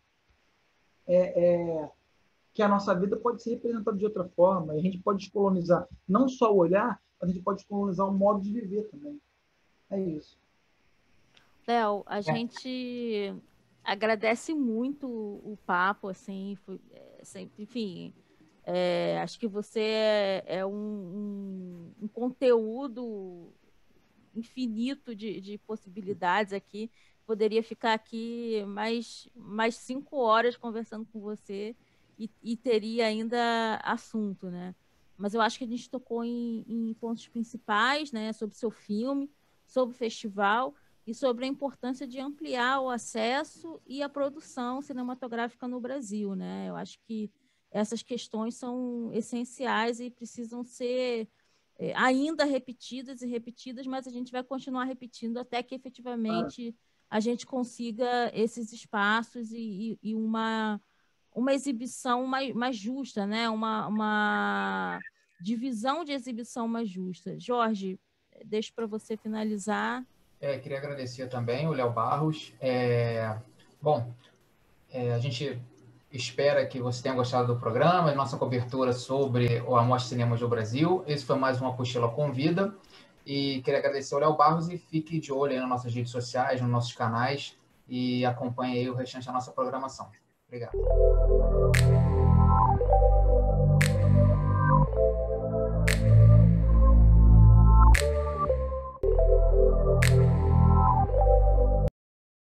que a nossa vida pode ser representada de outra forma. A gente pode descolonizar não só o olhar, mas a gente pode descolonizar o modo de viver também. É isso. Léo, a gente agradece muito o papo, assim, enfim, acho que você é um conteúdo infinito de possibilidades aqui. Poderia ficar aqui mais 5 horas conversando com você e teria ainda assunto, né? Mas eu acho que a gente tocou em pontos principais, né? Sobre o seu filme, sobre o festival e sobre a importância de ampliar o acesso e a produção cinematográfica no Brasil, né? Eu acho que essas questões são essenciais e precisam ser ainda repetidas e repetidas, mas a gente vai continuar repetindo até que efetivamente a gente consiga esses espaços e uma exibição mais justa, né? Uma divisão de exibição mais justa. Jorge, deixo para você finalizar. Queria agradecer também o Léo Barros. Bom, a gente espera que você tenha gostado do programa, nossa cobertura sobre o Amostra Cinemas do Brasil. Esse foi mais uma Apostila Convida. E queria agradecer ao Léo Barros e fique de olho aí nas nossas redes sociais, nos nossos canais e acompanhe aí o restante da nossa programação. Obrigado.